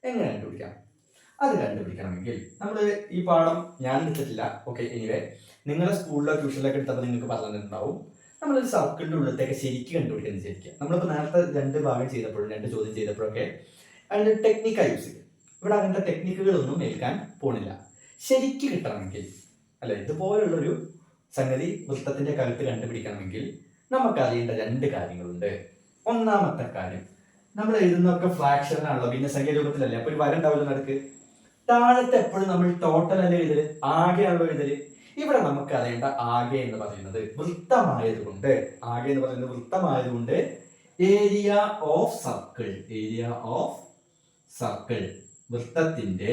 Speaker 1: എങ്ങനെ കണ്ടുപിടിക്കാം? അത് കണ്ടുപിടിക്കണമെങ്കിൽ നമ്മൾ ഈ പാഠം ഞാൻ എടുത്തിട്ടില്ല. ഓക്കെ, എനിവേ നിങ്ങളുടെ സ്കൂളിലോ ട്യൂഷനിലൊക്കെ എടുത്തപ്പോൾ നിങ്ങൾക്ക് പറഞ്ഞിട്ടുണ്ടാവും. നമ്മളൊരു സർക്കിളിന്റെ ഉള്ളിലത്തേക്ക് ശരിക്കും കണ്ടുപിടിക്കാൻ വിചാരിക്കുക. നമ്മളിപ്പോൾ നേരത്തെ 2 ഭാഗം ചെയ്തപ്പോഴും 2 ചോദ്യം ചെയ്തപ്പോഴൊക്കെ അതിന്റെ ടെക്നിക്കായി യൂസ് ചെയ്യും. ഇവിടെ അങ്ങനത്തെ ടെക്നിക്കുകളൊന്നും ഏൽക്കാൻ പോണില്ല. ശരിക്ക് കിട്ടണമെങ്കിൽ അല്ലെ, ഇതുപോലുള്ളൊരു സംഗതി വൃത്തത്തിന്റെ കഴുത്ത് കണ്ടുപിടിക്കണമെങ്കിൽ നമുക്കറിയേണ്ട 2 കാര്യങ്ങളുണ്ട്. ഒന്നാമത്തെ കാര്യം, നമ്മൾ എഴുതുന്നൊക്കെ ഫ്രാക്ഷനാണല്ലോ, ഭിന്നസംഖ്യ രൂപത്തിലല്ലേ. അപ്പൊ ഒരു വര ഉണ്ടാവില്ല നടുക്ക്. താഴത്തെ എപ്പോഴും നമ്മൾ ടോട്ടൽ അല്ലേ എഴുതല്, ആകെയാണല്ലോ എഴുതല്. ഇവിടെ നമുക്ക് അറിയേണ്ട ആകെ എന്ന് പറയുന്നത് വൃത്തമായതുകൊണ്ട് ഏരിയ ഓഫ് സർക്കിൾ വൃത്തത്തിന്റെ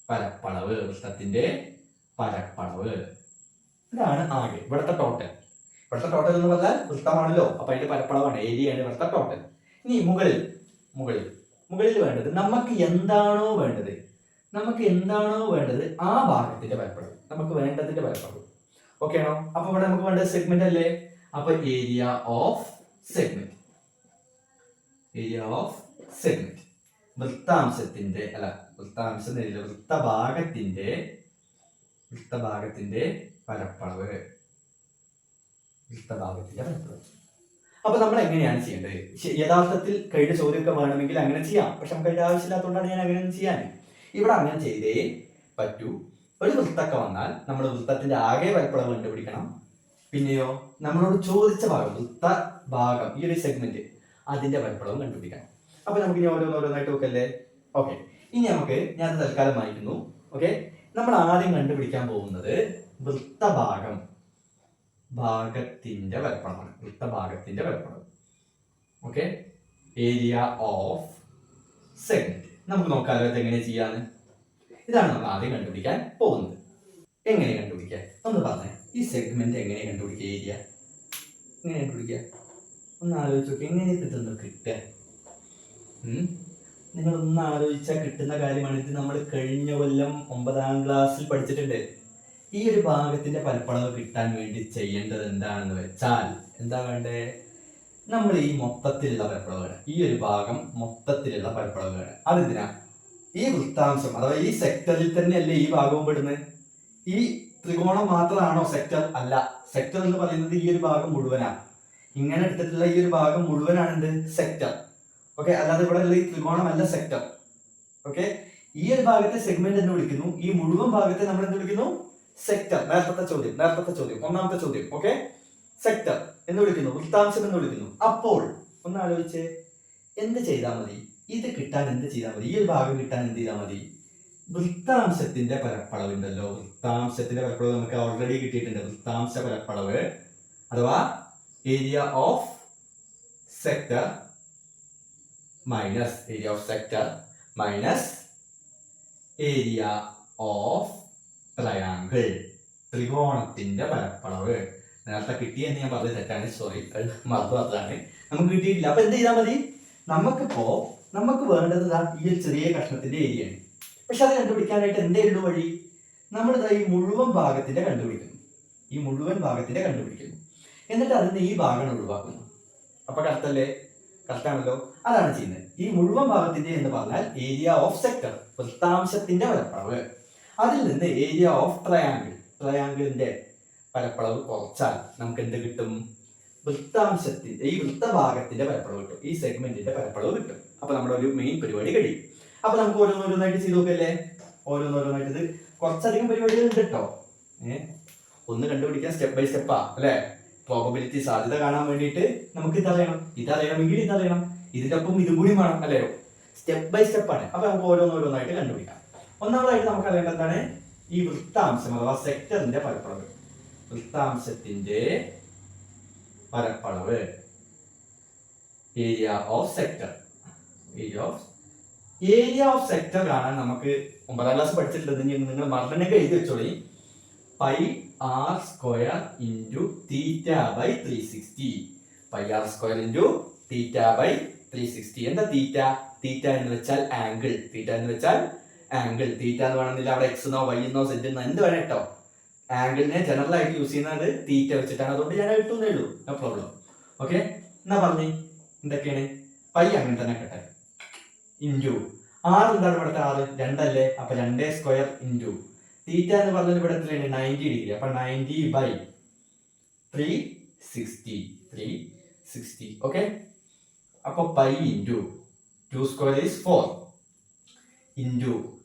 Speaker 1: പരപ്പളവ് ഇതാണ് ആകെ. ഇവിടുത്തെ ടോട്ടൽ എന്ന് പറഞ്ഞാൽ വൃത്തമാണല്ലോ, അപ്പൊ അതിന്റെ പരപ്പളവാണ്, ഏരിയയാണ് ഇവിടുത്തെ ടോട്ടൽ. ഇനി മുകളിൽ വേണ്ടത് നമുക്ക് എന്താണോ വേണ്ടത് ആ ഭാഗത്തിന്റെ പരപ്പളവ്, നമുക്ക് വേണ്ടതിന്റെ പരപ്പളവ്. ഓക്കെ ആണോ? അപ്പൊ ഇവിടെ നമുക്ക് വേണ്ടത് സെഗ്മെന്റ് അല്ലേ? അപ്പൊ ഏരിയ ഓഫ് സെഗ്മെന്റ് വൃത്തഭാഗത്തിന്റെ പരപ്പളവ്. അപ്പൊ നമ്മൾ എങ്ങനെയാണ് ചെയ്യേണ്ടത്? യഥാർത്ഥത്തിൽ കഴിഞ്ഞ ചോദ്യമൊക്കെ വേണമെങ്കിൽ അങ്ങനെ ചെയ്യാം, പക്ഷെ നമുക്ക് അതിന്റെ ആവശ്യമില്ലാത്തതുകൊണ്ടാണ് ഞാൻ അങ്ങനെ ചെയ്യാൻ. ഇവിടെ അങ്ങനെ ചെയ്തേ പറ്റൂ. ഒരു വൃത്തൊക്കെ വന്നാൽ നമ്മൾ വൃത്തത്തിന്റെ ആകെ പരപ്പളവ് കണ്ടുപിടിക്കണം. പിന്നെയോ നമ്മളോട് ചോദിച്ച ഭാഗം, വൃത്ത ഭാഗം, ഈ ഒരു സെഗ്മെന്റ്, അതിന്റെ പരപ്പളവും കണ്ടുപിടിക്കണം. അപ്പൊ നമുക്ക് ഇനി ഓരോന്നായിട്ട് നോക്കല്ലേ? ഓക്കെ, ഇനി നമുക്ക് ഞാൻ തൽക്കാലം വായിക്കുന്നു. ഓക്കെ, നമ്മൾ ആദ്യം കണ്ടുപിടിക്കാൻ പോകുന്നത് വൃത്തഭാഗം ഭാഗത്തിന്റെ പരപ്പളമാണ്. വൃത്തഭാഗത്തിന്റെ പരപ്പളവ്. Okay, area of segment. നമുക്ക് നോക്കാമല്ലോ ഇത് എങ്ങനെ ചെയ്യാന്ന്. ഇതാണ് നമ്മൾ ആദ്യം കണ്ടുപിടിക്കാൻ പോകുന്നത്. എങ്ങനെ കണ്ടുപിടിക്കുക ഒന്ന് പറഞ്ഞേ. ഈ സെഗ്മെന്റ് എങ്ങനെ കണ്ടുപിടിക്കുക? ഏരിയ എങ്ങനെ കണ്ടുപിടിക്കുക? ഒന്ന് ആലോചിച്ച് നോക്കി. എങ്ങനെ കിട്ടുന്നു? കിട്ടുക നിങ്ങളൊന്ന് ആലോചിച്ചാൽ കിട്ടുന്ന കാര്യമാണ്. ഇത് നമ്മൾ കഴിഞ്ഞ കൊല്ലം 9ാം ക്ലാസ്സിൽ പഠിച്ചിട്ടുണ്ട്. ഈ ഒരു ഭാഗത്തിന്റെ പരപ്പളവ് കിട്ടാൻ വേണ്ടി ചെയ്യേണ്ടത് എന്താണെന്ന് വെച്ചാൽ, എന്താ വേണ്ടേ? നമ്മൾ ഈ മൊത്തത്തിലുള്ള പരപ്പളവാണ്, ഈ ഒരു ഭാഗം മൊത്തത്തിലുള്ള പരപ്പളവാണ്. അതെന്തിനാ? ഈ വൃത്താംശം അഥവാ ഈ സെക്ടറിൽ തന്നെയല്ലേ ഈ ഭാഗവും പെടുന്നത്? ഈ ത്രികോണം മാത്രമാണോ സെക്ടർ? അല്ല, സെക്ടർ എന്ന് പറയുന്നത് ഈ ഒരു ഭാഗം മുഴുവനാണ്. ഇങ്ങനെ എടുത്തിട്ടുള്ള ഈ ഒരു ഭാഗം മുഴുവനാണ് എന്ത്? സെക്ടർ. ഓക്കെ, അല്ലാതെ ഇവിടെ ഉള്ള ഈ ത്രികോണം അല്ല സെക്ടർ. ഓക്കെ, ഈ ഒരു ഭാഗത്തെ സെഗ്മെന്റ് എന്ന് വിളിക്കുന്നു, ഈ മുഴുവൻ ഭാഗത്തെ നമ്മൾ എന്ത് വിളിക്കുന്നു? സെക്ടർ. നേരത്തെ ചോദ്യം, ഒന്നാമത്തെ ചോദ്യം. ഓക്കെ, സെക്ടർ എന്ന് വിളിക്കുന്നു, വൃത്താംശം എന്ന് വിളിക്കുന്നു. അപ്പോൾ ഒന്ന് ആലോചിച്ച്, എന്ത് ചെയ്താൽ മതി? ഇത് കിട്ടാൻ എന്ത് ചെയ്താൽ മതി? ഈ ഒരു ഭാഗം കിട്ടാൻ എന്ത് ചെയ്താൽ മതി? വൃത്താംശത്തിന്റെ പരപ്പളവുണ്ടല്ലോ, വൃത്താംശത്തിന്റെ പരപ്പളവ് നമുക്ക് ഓൾറെഡി കിട്ടിയിട്ടുണ്ട്. വൃത്താംശ പരപ്പളവ് അഥവാ area of sector minus area of sector minus area of triangle, ത്രികോണത്തിന്റെ പരപ്പളവ്. നേരത്തെ കിട്ടിയെന്ന് ഞാൻ പറഞ്ഞത് തെറ്റാണ്, സോറി, മറന്നു അതാണ്. നമുക്ക് കിട്ടിയിട്ടില്ല. അപ്പൊ എന്ത് ചെയ്താൽ മതി? നമുക്ക് വേണ്ടത് ഈ ഒരു ചെറിയ കഷ്ണത്തിന്റെ ഏരിയയാണ്. പക്ഷെ അത് കണ്ടുപിടിക്കാനായിട്ട് എന്തേ ഉള്ളൂ വഴി? നമ്മൾ ഈ മുഴുവൻ ഭാഗത്തിന്റെ കണ്ടുപിടിക്കുന്നു, ഈ മുഴുവൻ ഭാഗത്തിന്റെ കണ്ടുപിടിക്കുന്നു, എന്നിട്ട് അതിന് ഈ ഭാഗം ഒഴിവാക്കുന്നു. അപ്പൊ കറക്റ്റല്ലേ? കറക്റ്റാണല്ലോ. അതാണ് ചെയ്യുന്നത്. ഈ മുഴുവൻ ഭാഗത്തിന്റെ എന്ന് പറഞ്ഞാൽ ഏരിയ ഓഫ് സെക്ടർ, വൃത്താംശത്തിന്റെ പരപ്പളവ്. അതിൽ നിന്ന് ഏരിയ ഓഫ് ട്രയാങ്കിളിന്റെ പരപ്പളവ് കുറച്ചാൽ നമുക്ക് എന്ത് കിട്ടും? വൃത്താംശത്തിന്റെ ഈ വൃത്തഭാഗത്തിന്റെ പരപ്പളവ് കിട്ടും, ഈ സെഗ്മെന്റിന്റെ പരപ്പളവ് കിട്ടും. അപ്പൊ നമ്മുടെ ഒരു മെയിൻ പരിപാടി കഴിയും. അപ്പൊ നമുക്ക് ഓരോന്നോരോന്നായിട്ട് ചെയ്ത് നോക്കല്ലേ? ഓരോന്നോരോന്നായിട്ട്. ഇത് കുറച്ചധികം പരിപാടികൾ ഉണ്ട് കേട്ടോ. ഒന്ന് കണ്ടുപിടിക്കാൻ സ്റ്റെപ്പ് ബൈ സ്റ്റെപ്പാ അല്ലെ? പ്രോബബിലിറ്റി, സാധ്യത കാണാൻ വേണ്ടിയിട്ട് നമുക്ക് ഇതറിയണമെങ്കിൽ ഇതറിയണം, ഇതിന്റെ ഒപ്പം ഇതും കൂടി വേണം അല്ലേ? സ്റ്റെപ്പ് ബൈ സ്റ്റെപ്പാണ്. അപ്പൊ നമുക്ക് ഓരോന്നോരോന്നായിട്ട് കണ്ടുപിടിക്കാം. ഒന്നാമതായിട്ട് നമുക്ക് അറിയേണ്ടത് എന്താണ്? ഈ വൃത്താംശം അഥവാ സെക്ടറിന്റെ പരപ്പളവ്. വൃത്താംശത്തിന്റെ പരപ്പളവ് area of sector. Area of sector കാണാൻ നമുക്ക് 9ാം ക്ലാസ് പഠിച്ചിട്ടുള്ളത് നിങ്ങൾ മറന്നൊക്കെ എഴുതി വെച്ചോളി. Pi R square into theta by 360. Pi R square into theta by 360. എന്താ തീറ്റ? തീറ്റ എന്ന് വെച്ചാൽ ആംഗിൾ. തീറ്റ എന്ന് വെച്ചാൽ ആംഗിൾ. തീറ്റ എന്ന് വേണമെന്നില്ല, അവിടെ എക്സ് എന്നോ വൈ എന്നോ സെറ്റ് എന്നോ എന്ത് വേണം കേട്ടോ. ആംഗിളിനെ ജനറൽ ആയിട്ട് യൂസ് ചെയ്യുന്നത് തീറ്റ വെച്ചിട്ടാണ്. അതുകൊണ്ട് ഞാൻ ഇട്ടുന്നേ ഉള്ളൂ, നോ പ്രോബ്ലം. ഓക്കെ, എന്നാ പറഞ്ഞേ എന്തൊക്കെയാണ്? പൈ അങ്ങനെ തന്നെ കേട്ടെ, ഇൻറ്റു ആർ. എന്താണ് ഇവിടുത്തെ ആറ്? 2 അല്ലേ? അപ്പൊ 2 സ്ക്വയർ ഇൻറ്റു തീറ്റ എന്ന് പറഞ്ഞാൽ ഇവിടെ എത്രയാണ്? 90 ഡിഗ്രി. അപ്പൊ 90 ബൈ 360. ഓക്കെ, അപ്പൊ pi into 2 square is 4 into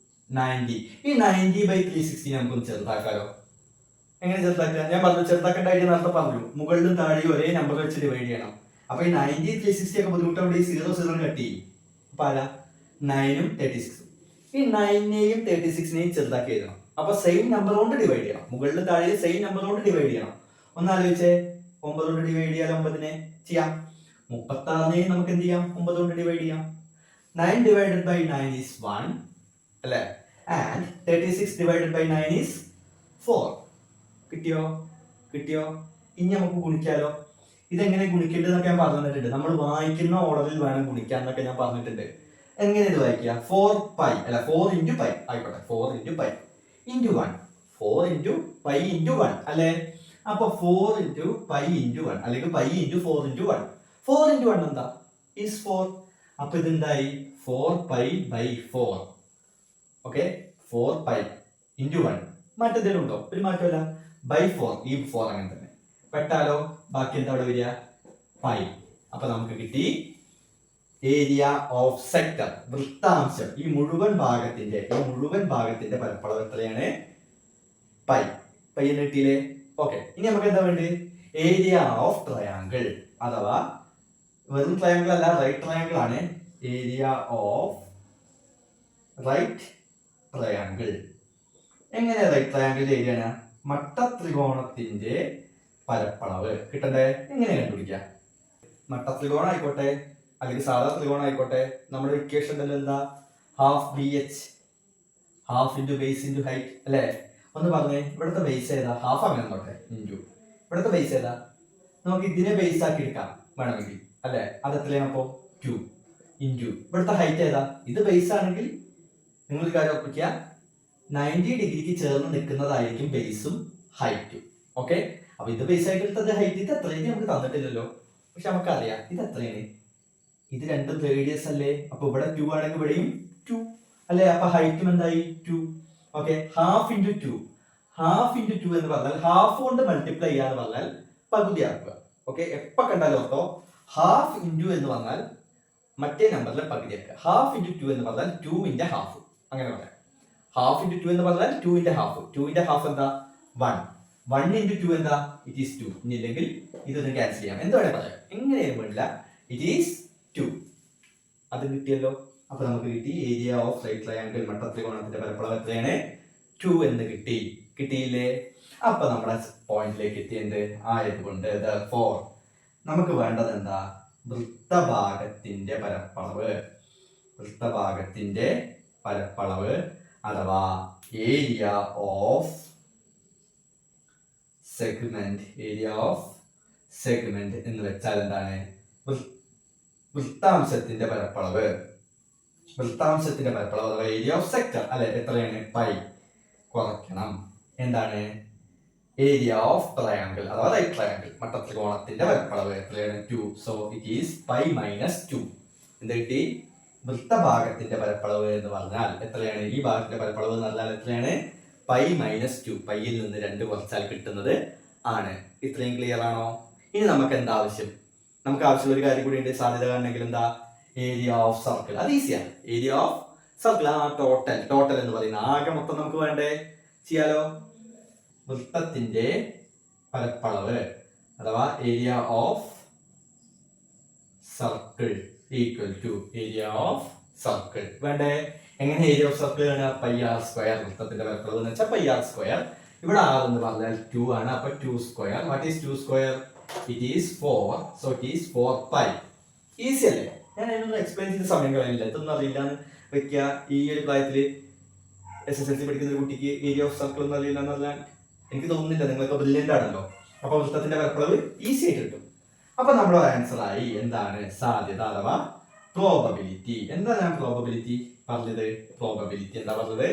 Speaker 1: 90. ഈ 90 ബൈ 360 നമുക്കൊന്ന് ചെറുതാക്കാലോ. എങ്ങനെ ചെറുതാക്കുക? ഞാൻ പറഞ്ഞു, ചെറുതാക്കേണ്ട ഐഡിയ നേരത്തെ പറഞ്ഞു. മുകളിലും താഴെയും ഒരേ നമ്പർ വെച്ച് ഡിവൈഡ് ചെയ്യണം. അപ്പൊ ഈ 90 360 ഒക്കെ ബുദ്ധിമുട്ടാണ്. ഈ 0 കട്ട് ചെയ്യും. അപ്പൊ അല്ല 9ഉം 36. ഈ 9നെയും 36നെയും ചെറുതാക്കി എഴുതണം. അപ്പൊ സെയിം നമ്പർ കൊണ്ട് ഡിവൈഡ് ചെയ്യണം. മുകളിലും താഴെയും സെയിം നമ്പർ കൊണ്ട് ഡിവൈഡ് ചെയ്യണം. ഒന്ന് ആലോചിച്ചേ, 9 കൊണ്ട് ഡിവൈഡ് ചെയ്യാൻ 9നെ ചെയ്യാം. 36നെയും നമുക്ക് എന്ത് ചെയ്യാം? 9 കൊണ്ട് ഡിവൈഡ് ചെയ്യാം. 9 divided by 9 is 1 അല്ലേ? And 36 divided by 9 is 4. കിട്ടിയോ? ഇനി നമുക്ക് ഗുണിക്കാലോ. ഇതെങ്ങനെ ഗുണിക്കേണ്ടതെന്നൊക്കെ ഞാൻ പറഞ്ഞു തന്നിട്ടുണ്ട്. നമ്മൾ വായിക്കുന്ന ഓർഡറിൽ വേണം ഗുണിക്കാൻ എന്നൊക്കെ ഞാൻ പറഞ്ഞിട്ടുണ്ട്. എങ്ങനെ ഇത് വായിക്കുക? 4 പൈ അല്ല 4 ഇൻറ്റു പൈ ആയിക്കോട്ടെ. 4 into pi into 1. 4 into pi into 1 അല്ലേ? അപ്പൊ 4 ഇൻറ്റു പൈ ഇൻറ്റു 1 അല്ലെങ്കിൽ പൈ ഇൻറ്റു 4 ഇൻറ്റു 1. 4 ഇൻറ്റു 1 എന്താ? ഈസ് 4. അപ്പൊ ഇതെന്തായി? 4 pi by 4. Okay, 4 pi into 1. മറ്റെന്തെങ്കിലും ഉണ്ടോ? ഒരു മാറ്റമില്ല. ബൈ 4. ഈ 4 അങ്ങനെ തന്നെ പെട്ടാലോ? ബാക്കി എന്താ അവിടെ വരിക? പൈ. അപ്പൊ നമുക്ക് കിട്ടി ഏരിയ ഓഫ് സെക്ടർ, വൃത്താംശം. ഈ മുഴുവൻ ഭാഗത്തിന്റെ പരപ്പളവ് എത്രയാണ്? പൈ. പൈ എന്ന് കിട്ടിയില്ലേ? ഓക്കെ. ഇനി നമുക്ക് എന്താ വേണ്ടത്? ഏരിയ ഓഫ് ട്രയാങ്കിൾ, അഥവാ വെറും ട്രയാങ്കിൾ അല്ല, റൈറ്റ് ട്രയാങ്കിൾ ആണ്. Area of right triangle. എങ്ങനെ റൈറ്റ് ട്രയാങ്കിളിന്റെ ഏരിയ ആണ്? മട്ടത്രികോണത്തിന്റെ പരപ്പളവ് കിട്ടണ്ടേ? എങ്ങനെ കണ്ടുപിടിക്കാം? മട്ടത്രികോണം ആയിക്കോട്ടെ അല്ലെങ്കിൽ സാധാരണ ത്രികോണം ആയിക്കോട്ടെ, നമ്മുടെ ഇക്വേഷൻ തന്നെ എന്താ? Half B H, half into base into height അല്ലേ? ഒന്ന് പറഞ്ഞേ, ഇവിടുത്തെ ബേസ് ഏതാ? ഹാഫ് അങ്ങനെ നോട്ടെ, ഇൻറ്റു ഇവിടുത്തെ ബേസ് ഏതാ? നമുക്ക് ഇതിനെ ബേസ് ആക്കി എടുക്കാം വേണമെങ്കിൽ അല്ലെ? അത് എത്രയാണ് അപ്പോ? 2 ഇൻറ്റു ഇവിടുത്തെ ഹൈറ്റ് ഏതാ? ഇത് ബേസ് ആണെങ്കിൽ നിങ്ങൾ ഒരു കാര്യം ഉറപ്പിക്കുക, 90 ഡിഗ്രിക്ക് ചേർന്ന് നിൽക്കുന്നതായിരിക്കും ബേസും ഹൈറ്റും. ഓക്കെ. അപ്പൊ ഇത് ബേസ് ആയിട്ട് എടുത്തത് ഹൈറ്റ് ഇത് എത്രയാണ് നമുക്ക് തന്നിട്ടില്ലല്ലോ, പക്ഷെ നമുക്കറിയാം ഇത് എത്രയാണ്. ഇത് രണ്ടും റേഡിയസ് അല്ലേ? അപ്പൊ ഇവിടെ 2 ആണെങ്കിൽ ഇവിടെയും 2 അല്ലെ? അപ്പൊ ഹൈറ്റും എന്തായി? 2. Okay. Half into 2, half into 2 എന്ന് പറഞ്ഞാൽ ഹാഫ് കൊണ്ട് മൾട്ടിപ്ലൈ ചെയ്യാന്ന് പറഞ്ഞാൽ പകുതി ആക്കുക. ഓക്കെ. എപ്പോ കണ്ടാലും ഓർത്തോ, ഹാഫ് ഇൻറ്റു എന്ന് പറഞ്ഞാൽ മറ്റേ നമ്പറിലെ പകുതി ആക്കുക. ഹാഫ് ഇൻറ്റു 2 എന്ന് പറഞ്ഞാൽ 2 ഹാഫ്, അങ്ങനെ പറയാം. ഹാഫ് ഇൻറ്റു 2 എന്ന് പറഞ്ഞാൽ 2 ഹാഫ്. 2 ഹാഫ് എന്താ? 1. 1 ഇൻറ്റു 2 എന്താ? It is 2. ഇനി ഇല്ലെങ്കിൽ ഇതൊന്നും ക്യാൻസൽ ചെയ്യാം, എന്ത് വേണേ പറയാം, എങ്ങനെയും വേണ്ടില്ല. It is 2. അത് കിട്ടിയല്ലോ. അപ്പൊ നമുക്ക് കിട്ടി ഏരിയ ഓഫ് റൈറ്റ് ട്രയാങ്കിൾ, മട്ടത്രികോണത്തിന്റെ പരപ്പളവ് എത്രയാണ്? 2 എന്ന് കിട്ടിയില്ലേ? അപ്പൊ നമ്മുടെ പോയിന്റിലേക്ക് എത്തിയത് ആയതുകൊണ്ട് therefore നമുക്ക് വേണ്ടത് എന്താ? വൃത്തഭാഗത്തിന്റെ പരപ്പളവ് അഥവാ ഏരിയ ഓഫ് സെഗ്മെന്റ് എന്ന് വെച്ചാൽ എന്താണ്? വൃത്താംശത്തിന്റെ പരപ്പളവ് അഥവാ ഏരിയ ഓഫ് സെക്ടർ അല്ലെ? എത്രയാണ്? പൈ. കുറയ്ക്കണം എന്താണ്? ഏരിയ ഓഫ് ട്രയാങ്കിൾ അഥവാ റൈറ്റ് ട്രയാങ്കിൾ, മട്ടത്രികോണത്തിന്റെ പരപ്പളവ് എത്രയാണ്? 2. So it is pi minus 2. എന്ത് കിട്ടി? വൃത്തഭാഗത്തിന്റെ പരപ്പളവ് എന്ന് പറഞ്ഞാൽ എത്രയാണ്? ഈ ഭാഗത്തിന്റെ പരപ്പളവ് എന്ന് പറഞ്ഞാൽ എത്രയാണ്? Pi minus 2. പൈയിൽ നിന്ന് 2 കുറച്ചാൽ കിട്ടുന്നത് ആണ്. ഇത്രയും ക്ലിയർ ആണോ? ഇനി നമുക്ക് എന്താ ആവശ്യം? നമുക്ക് ആവശ്യമുള്ള ഒരു കാര്യം കൂടി ഉണ്ട്. സാധ്യത കാണണമെങ്കിൽ എന്താ? Area of circle. അത് ഈസിയാണ്. ഏരിയ ഓഫ് സർക്കിൾ, ആ ടോട്ടൽ എന്ന് പറയുന്ന ആകെ മൊത്തം നമുക്ക് വേണ്ടേ? ചെയ്യാലോ. വൃത്തത്തിന്റെ പരപ്പളവ് അഥവാ area of circle equal to area of circle വേണ്ടേ? എങ്ങനെ ഏരിയ ഓഫ് സർക്കിൾ ആണ്? Pi R square. വൃത്തത്തിന്റെ പരപ്പളവ് എന്ന് വെച്ചാൽ പൈ ആർ സ്ക്വയർ. ഇവിടെ ആർ എന്ന് പറഞ്ഞാൽ 2 ആണ്. അപ്പൊ 2 square. What is 2 square? It is 4. So it is 4 pi. Easy അല്ലേ? ഞാൻ അതിനൊന്നും എക്സ്പ്ലെയിൻ ചെയ്ത സമയം കളയില്ല. ഇതൊന്നും അറിയില്ലാന്ന് വെക്കുക. ഈ ഒരു പ്രായത്തില് SSLC പഠിക്കുന്ന ഒരു കുട്ടിക്ക് ഏരിയ ഓഫ് സർക്കിൾ ഒന്നും അറിയില്ല എന്ന് പറഞ്ഞാൽ എനിക്ക് തോന്നുന്നില്ല നിങ്ങളൊക്കെ ബ്രില്യൻ്റ് ആണല്ലോ. അപ്പൊ വൃത്തത്തിന്റെ പരപ്പളവ് ഈസി ആയിട്ട് കിട്ടും. അപ്പൊ നമ്മുടെ ആൻസർ ആയി എന്താണ്? സാധ്യത അഥവാ പ്രോബബിലിറ്റി. എന്താ ഞാൻ പ്രോബബിലിറ്റി പറഞ്ഞത്? പ്രോബബിലിറ്റി എന്താ പറഞ്ഞത്?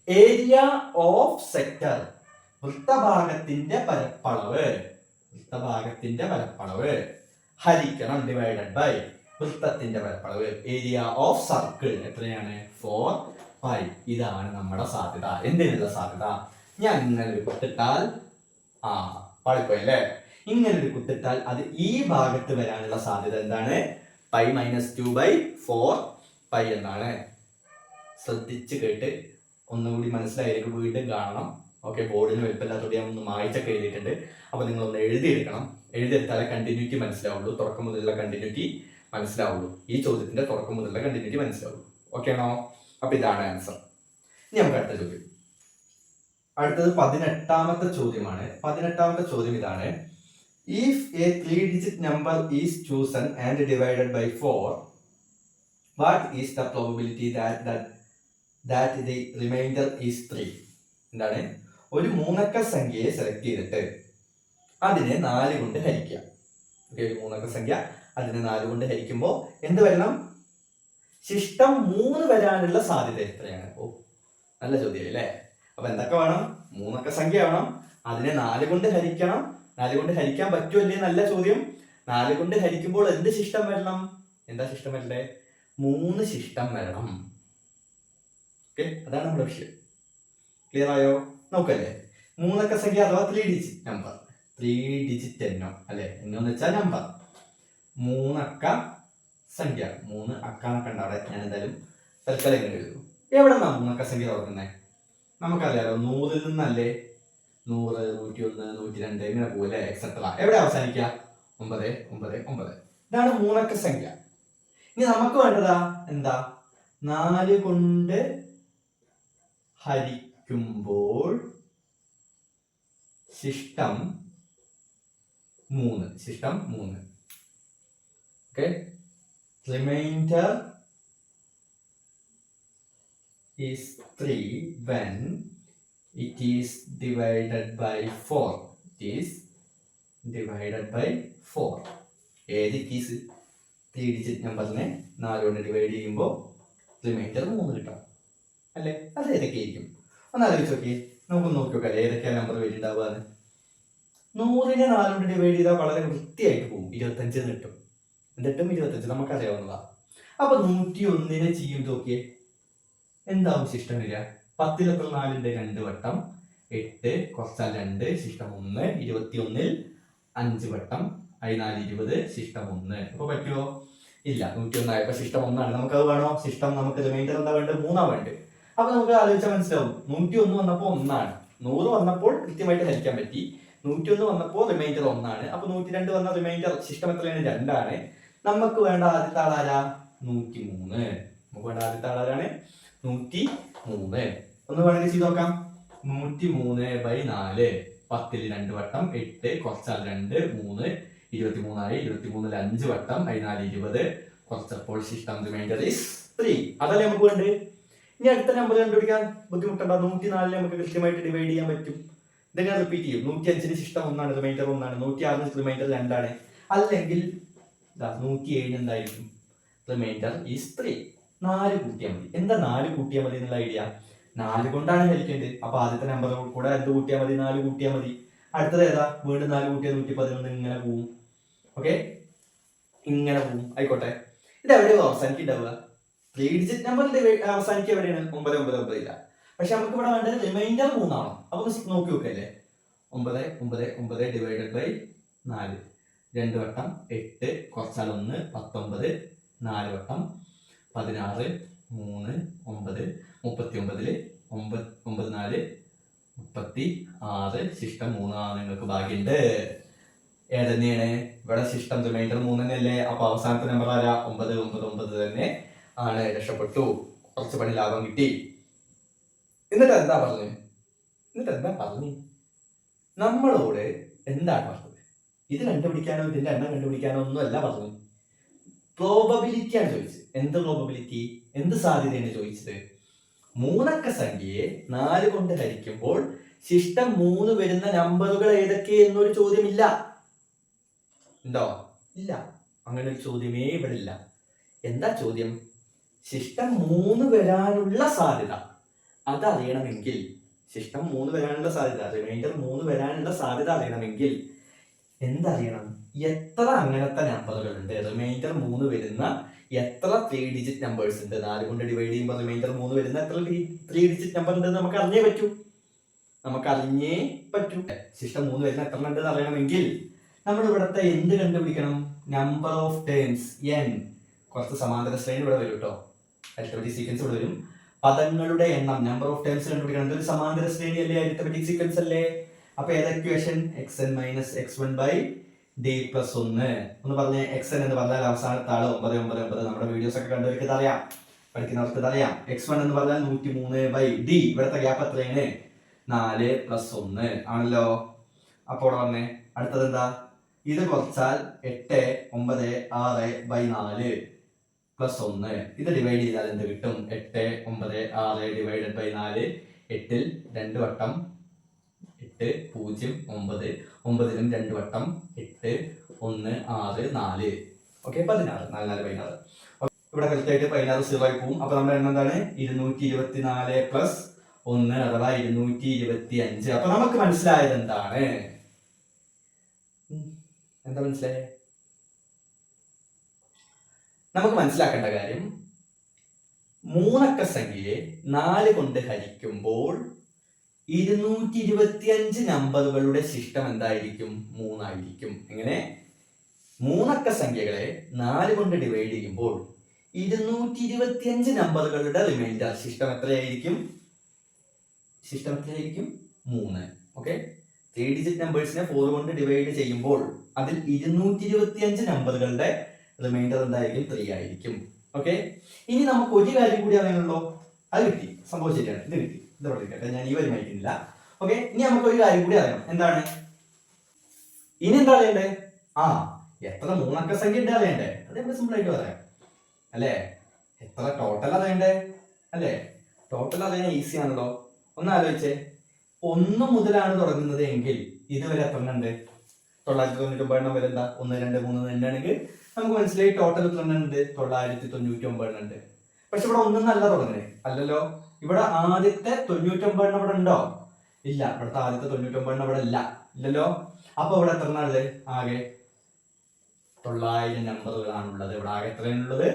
Speaker 1: ഏരിയ ഓഫ് സെക്ടർ, വൃത്തഭാഗത്തിന്റെ പരപ്പളവ് ഹരിക്കണം ഡിവൈഡഡ് ബൈ വൃത്തത്തിന്റെ പരപ്പളവ്. ഏരിയ ഓഫ് സർക്കിൾ എത്രയാണ്? 4 പൈ. ഇതാണ് നമ്മുടെ സാധ്യത. എന്തിനുള്ള സാധ്യത? ഞാൻ ഇങ്ങനെ ഒരു കുത്തിട്ടാൽ പാളിപ്പോയല്ലേ? ഇങ്ങനെ ഒരു കുത്തിട്ടാൽ അത് ഈ ഭാഗത്ത് വരാനുള്ള സാധ്യത എന്താണ്? പൈ മൈനസ് 2/4 പൈ എന്നാണ്. ശ്രദ്ധിച്ച് കേട്ട് ഒന്നുകൂടി മനസ്സിലായിരിക്കും, വീണ്ടും കാണണം. ഓക്കെ. ബോർഡിന് വലുപ്പമില്ലാത്തത് ഞാൻ ഒന്ന് മായ്ച്ചൊക്കെ എഴുതിയിട്ടുണ്ട്. അപ്പൊ നിങ്ങളൊന്ന് എഴുതിയെടുക്കണം. എഴുതിയെടുത്താലേ കണ്ടിന്യൂറ്റി മനസ്സിലാവുള്ളൂ, തുടക്കം മുതലുള്ള കണ്ടിന്യൂറ്റി മനസ്സിലാവുള്ളൂ. ഈ ചോദ്യത്തിന്റെ തുടക്കം മുതലുള്ള കണ്ടിന്യൂറ്റി മനസ്സിലാവുള്ളൂ. ഓക്കെ ആണോ? അപ്പൊ ഇതാണ് ആൻസർ. ഇനി നമുക്ക് അടുത്ത ചോദ്യം. അടുത്തത് 18ാമത്തെ ചോദ്യമാണ്. 18ാമത്തെ ചോദ്യം ഇതാണ്: if A 3-digit number is chosen and divided by 4, what is the probability that the remainder is 3? എന്താണ്? ഒരു 3 അക്ക സംഖ്യയെ സെലക്ട് ചെയ്തിട്ട് അതിനെ 4 കൊണ്ട് ഹരിക്കുക. ഒരു 3 അക്ക സംഖ്യ അതിനെ 4 കൊണ്ട് ഹരിക്കുമ്പോൾ എന്ത് വരണം? ശിഷ്ടം 3 വരാനുള്ള സാധ്യത എത്രയാണ്? നല്ല ചോദ്യം അല്ലേ? അപ്പൊ എന്തൊക്കെ വേണം? 3 അക്ക സംഖ്യ വേണം, അതിനെ 4 കൊണ്ട് ഹരിക്കണം. 4 കൊണ്ട് ഹരിക്കാൻ പറ്റുമല്ലേ? നല്ല ചോദ്യം. 4 കൊണ്ട് ഹരിക്കുമ്പോൾ എന്ത് ശിഷ്ടം വരണം? എന്താ ശിഷ്ടം വരണ്ടേ? 3 ശിഷ്ടം വരണം. ഓക്കെ, അതാണ് നമ്മുടെ വിഷയം. ക്ലിയർ ആയോ? നോക്കല്ലേ, 3 അക്ക സംഖ്യ അഥവാ 3 ഡിജിറ്റ് നമ്പർ, 3 ഡിജിറ്റ് എണ്ണോ അല്ലെ? എണ്ണോ എന്ന് വെച്ചാൽ നമ്പർ. മൂന്നക്ക സംഖ്യ. 3 അക്ക എന്നൊക്കെ ഉണ്ട് അവിടെ. ഞാൻ എന്തായാലും തൽക്കാലം എങ്ങനെ എഴുതും. എവിടെ നിന്നാ മൂന്നക്ക സംഖ്യ തുറക്കുന്നത്? നമുക്കറിയാലോ, 100-ൽ നിന്നല്ലേ 100, 101, 102 ഇങ്ങനെ പോകല്ലേ, എക്സെട്ര. എവിടെ അവസാനിക്കുക? 9, 9, 9. ഇതാണ് മൂന്നക്ക സംഖ്യ. ഇനി നമുക്ക് വേണ്ടതാ എന്താ? 4 കൊണ്ട് ഹരിക്കുമ്പോൾ ശിഷ്ടം 3. ശിഷ്ടം 3. Okay. Remainder is 3 when it is divided by 4. It is divided by 4. ഏത് കേസ്? 3 ഡിജിറ്റ് നമ്പറിനെ 4 കൊണ്ട് ഡിവൈഡ് ചെയ്യുമ്പോൾ റിമൈൻഡർ 3 കിട്ടും അല്ലേ? അത് ഏതൊക്കെ ആയിരിക്കും? ഒന്ന് ആലോചിച്ച് നോക്കി. നമുക്ക് നോക്കി നോക്കാം ഏതൊക്കെയാണ് നമ്പർ വരുന്നുണ്ടാവുക. 100-നെ 4 കൊണ്ട് ഡിവൈഡ് ചെയ്താൽ വളരെ വൃത്തിയായിട്ട് പോകും. 25 കിട്ടും. എന്നിട്ടും 25 നമുക്കറിയാവുന്നതാ. അപ്പൊ 101-നെ ചെയ്യും നോക്കിയേ, എന്താവും ശിഷ്ടം വരിക? 10-ൽ എത്ര 4 2 വട്ടം, 8 കുറച്ചാൽ 2 ശിഷ്ടം 1, 21-ൽ 5 വട്ടം, 14 20 ശിഷ്ടം 1. അപ്പൊ പറ്റുമോ? ഇല്ല. 101 ആയപ്പോ ശിഷ്ടം 1 നമുക്കത് വേണോ? ശിഷ്ടം നമുക്ക് റിമൈൻഡർ എന്താ വേണ്ടത്? 3 വേണ്ടത്. അപ്പൊ നമുക്ക് ആലോചിച്ചാൽ മനസ്സിലാവും. 101 വന്നപ്പോൾ 1. 100 വന്നപ്പോൾ കൃത്യമായിട്ട് ഹരിക്കാൻ പറ്റി. 101 വന്നപ്പോൾ റിമൈൻഡർ 1. അപ്പൊ 102 വന്ന റിമൈൻഡർ ശിഷ്ടം എത്രയാണ്? 2. നമുക്ക് വേണ്ട ആദ്യത്തെ ആളാരാ? 103. നമുക്ക് വേണ്ട ആദ്യത്തെ ആളാരാണ്? 103. ഒന്ന് വേണമെങ്കിൽ ചെയ്ത് നോക്കാം. 103/4. 10-ൽ 2 വട്ടം, 8 കുറച്ചാൽ 2 3, 23 ആയി. 23-ൽ 5 വട്ടം, 14 20 കുറച്ചപ്പോൾ ശിഷ്ടം റിമൈൻഡർ ഈസ് 3. അതല്ലേ നമുക്ക് വേണ്ടത്. ഇനി അടുത്ത നമ്പർ കണ്ടുപിടിക്കാൻ ബുദ്ധിമുട്ടുണ്ടോ? 104-നെ നമുക്ക് കൃത്യമായിട്ട് ഡിവൈഡ് ചെയ്യാൻ പറ്റും. ഇതെങ്ങനെ റിപ്പീറ്റ് ചെയ്യും? 105-ന് ശിഷ്ടം 1, റിമൈൻഡർ 1. 106-ന് റിമൈൻഡർ 2. അല്ലെങ്കിൽ 107-ന് എന്തായിരിക്കും? Reminder is 3. 4 കൂട്ടിയാൽ മതി. എന്താ 4 കൂട്ടിയാൽ മതി എന്നുള്ള ഐഡിയ? 4 കൊണ്ടാണ് ഹരിക്കേണ്ടത്. അപ്പൊ ആദ്യത്തെ നമ്പർ കൂടെ എന്ത് കൂട്ടിയാൽ മതി? 4 കൂട്ടിയാൽ മതി. അടുത്തത് ഏതാ? വീണ്ടും 4 കൂട്ടിയാൽ 111. ഇങ്ങനെ പോവും. ഓക്കെ, ഇങ്ങനെ പോവും. ആയിക്കോട്ടെ. ഇത് എവിടെയോ അവസാനിക്കുണ്ടാവുക? 3 ഡിജിറ്റ് നമ്പറിന്റെ അവസാനിക്കുക എവിടെയാണ്? 9 9 9 ഇല്ല. പക്ഷെ നമുക്ക് ഇവിടെ വേണ്ടത് റിമൈൻഡർ 3 ആണോ? അപ്പൊ നോക്കി നോക്കല്ലേ. 9 9 9 ഡിവൈഡഡ് ബൈ 4. 2 വട്ടം 8 കുറച്ചാൽ 1 19. 4 വട്ടം 16 3 9. 39-ൽ 9 9 4 36 ശിഷ്ടം 3 നിങ്ങൾക്ക് ഭാഗ്യമുണ്ട്. ഏതന്നെയാണ് ഇവിടെ ശിഷ്ടം? റിമൈൻഡർ 3 തന്നെയല്ലേ? അപ്പൊ അവസാനത്തെ നമ്പർ ആരാ? 9 9 9 തന്നെ ആണ്. രക്ഷപ്പെട്ടു. കുറച്ച് പണി ലാഭം കിട്ടി. എന്നിട്ട് എന്താ പറഞ്ഞു? നമ്മളോട് എന്താണ് പറഞ്ഞത്? ഇത് കണ്ടുപിടിക്കാനോ ഇതിന്റെ എണ്ണം കണ്ടുപിടിക്കാനോ ഒന്നും അല്ല പറഞ്ഞു. പ്രോബബിലിറ്റിയാണ് ചോദിച്ചത്. എന്ത് പ്രോബബിലിറ്റി? എന്ത് സാധ്യതയാണ് ചോദിച്ചത്? മൂന്നക്ക സംഖ്യയെ 4 കൊണ്ട് ഹരിക്കുമ്പോൾ ശിഷ്ടം 3 വരുന്ന നമ്പറുകൾ ഏതൊക്കെ എന്നൊരു ചോദ്യമില്ല. ഉണ്ടോ? ഇല്ല. അങ്ങനെ ഒരു ചോദ്യമേ ഇവിടെ ഇല്ല. എന്താ ചോദ്യം? ശിഷ്ടം 3 വരാനുള്ള സാധ്യത അതറിയണമെങ്കിൽ, ശിഷ്ടം 3 വരാനുള്ള സാധ്യത, റിമൈൻഡർ 3 വരാനുള്ള സാധ്യത അറിയണമെങ്കിൽ എന്തറിയണം? എത്ര അങ്ങനത്തെ നമ്പറുകൾ ഉണ്ട്? റിമൈൻഡർ 3 വരുന്ന എത്ര 3 ഡിജിറ്റ് നമ്പേഴ്സ് ഉണ്ട്? 4 കൊണ്ട് ഡിവൈഡ് ചെയ്യുമ്പോൾ റിമൈൻഡർ 3 വരുന്ന എത്ര 3 ഡിജിറ്റ് നമ്പർ ഉണ്ട്? നമുക്ക് അറിഞ്ഞേ പറ്റൂ. ശിഷ്ടം 3 വരുന്ന എത്ര ഉണ്ടെന്ന് അറിയണമെങ്കിൽ നമ്മൾ ഇവിടുത്തെ എന്ത് കണ്ടുപിടിക്കണം? Number of terms n. കുറച്ച് സമാന്തര ശ്രേണി ഇവിടെ വരും കേട്ടോ. അരിത്തമെറ്റിക് സീക്വൻസ് ഇവിടെ വരും. പദങ്ങളുടെ എണ്ണം, നമ്പർ ഓഫ് ടേംസ് കണ്ടുപിടിക്കണം. ഇതൊരു സമാന്തര ശ്രേണി അല്ലേ? അരിത്തമെറ്റിക് സീക്വൻസ് അല്ലേ? അപ്പൊ ഏതാ ഇക്വേഷൻ? xn - x1/d+1. ഒന്ന് പറഞ്ഞേ. xn എന്ന് പറഞ്ഞാൽ അവസാനത്തെ ആള് 9 9 9. നമ്മുടെ വീഡിയോസ് ഒക്കെ കണ്ടവർക്ക് ഇതറിയാം, പഠിക്കുന്നവർക്ക് ഇതറിയാം. x1 എന്ന് പറഞ്ഞാൽ 103/d. ഇവിടുത്തെ ഗ്യാപ്പ് എത്രയാണ്? 4 + 1 ആണല്ലോ. അപ്പോൾ വന്നേ അടുത്തത് എന്താ? ഇത് കുറച്ചാൽ 8 9 6/4 + 1. ഇത് ഡിവൈഡ് ചെയ്താൽ എന്ത് കിട്ടും? 8 9 6 ഡിവൈഡഡ് ബൈ 4. 8-ൽ 2 വട്ടം 8 0 9. 9-ലും 2 വട്ടം 8 1 6 4. ഓക്കെ, 16. 4 4 16. ഇവിടെ കൃത്യമായിട്ട് 16 0 ആയി പോവും. അപ്പൊ നമ്മുടെ എണ്ണം എന്താണ്? 224 + 1 അഥവാ 225. അപ്പൊ നമുക്ക് മനസ്സിലായത് എന്താണ്? എന്താ മനസ്സിലായേ? നമുക്ക് മനസ്സിലാക്കേണ്ട കാര്യം, മൂന്നക്ക സംഖ്യയെ 4 കൊണ്ട് ഹരിക്കുമ്പോൾ 225 നമ്പറുകളുടെ ശിഷ്ടം എന്തായിരിക്കും? 3 ആയിരിക്കും. എങ്ങനെ? മൂന്നക്ക സംഖ്യകളെ 4 കൊണ്ട് ഡിവൈഡ് ചെയ്യുമ്പോൾ 225 നമ്പറുകളുടെ റിമൈൻഡർ ശിഷ്ടം എത്രയായിരിക്കും? 3. ഓക്കെ, 3 ഡിജിറ്റ് നമ്പേഴ്സിനെ 4 കൊണ്ട് ഡിവൈഡ് ചെയ്യുമ്പോൾ അതിൽ 225 നമ്പറുകളുടെ റിമൈൻഡർ എന്തായിരിക്കും? 3 ആയിരിക്കും. ഓക്കെ, ഇനി നമുക്ക് ഒരു കാര്യം കൂടി അറിയാനുള്ളൂ. അത് കിട്ടി, സംഭവം ശരിയാണ്, ഇത് കിട്ടി, ഇത് പഠിക്കട്ടെ, ഞാൻ ഈ വരി വായിക്കുന്നില്ല. ഓക്കെ, ഇനി നമുക്ക് ഒരു കാര്യം കൂടി അറിയണം. എന്താണ് ഇനി എന്താ അറിയണ്ടേ? എത്ര മൂന്നക്ക സംഖ്യ ഉണ്ട് അറിയണ്ടേ? അത് നമുക്ക് സിമ്പിൾ ആയിട്ട് പറയാം അല്ലേ? എത്ര ടോട്ടൽ അറിയണ്ടേ അല്ലേ? ടോട്ടൽ അറിയാൻ ഈസി ആണല്ലോ. ഒന്ന് ആലോചിച്ചേ, 1 മുതലാണ് തുടങ്ങുന്നത് എങ്കിൽ ഇതുവരെ എത്ര ഉണ്ട്? 999 എണ്ണം വരെ എന്താ 1, 2, 3 എണ്ണാണെങ്കിൽ നമുക്ക് മനസ്സിലായി ടോട്ടൽ എത്ര ഉണ്ട്? 999 ഉണ്ട്. പക്ഷെ ഇവിടെ ഒന്നല്ല തുടങ്ങുന്നത്, അല്ലല്ലോ. ഇവിടെ ആദ്യത്തെ 99 എണ്ണം ഇവിടെ ഉണ്ടോ? ഇല്ല, ഇവിടുത്തെ ആദ്യത്തെ 99 എണ്ണം ഇവിടെ ഇല്ലല്ലോ. അപ്പൊ ഇവിടെ എത്ര ഉള്ളത്? ആകെ 900 നമ്പറുകളാണുള്ളത്. ഇവിടെ ആകെ എത്രയാണുള്ളത്?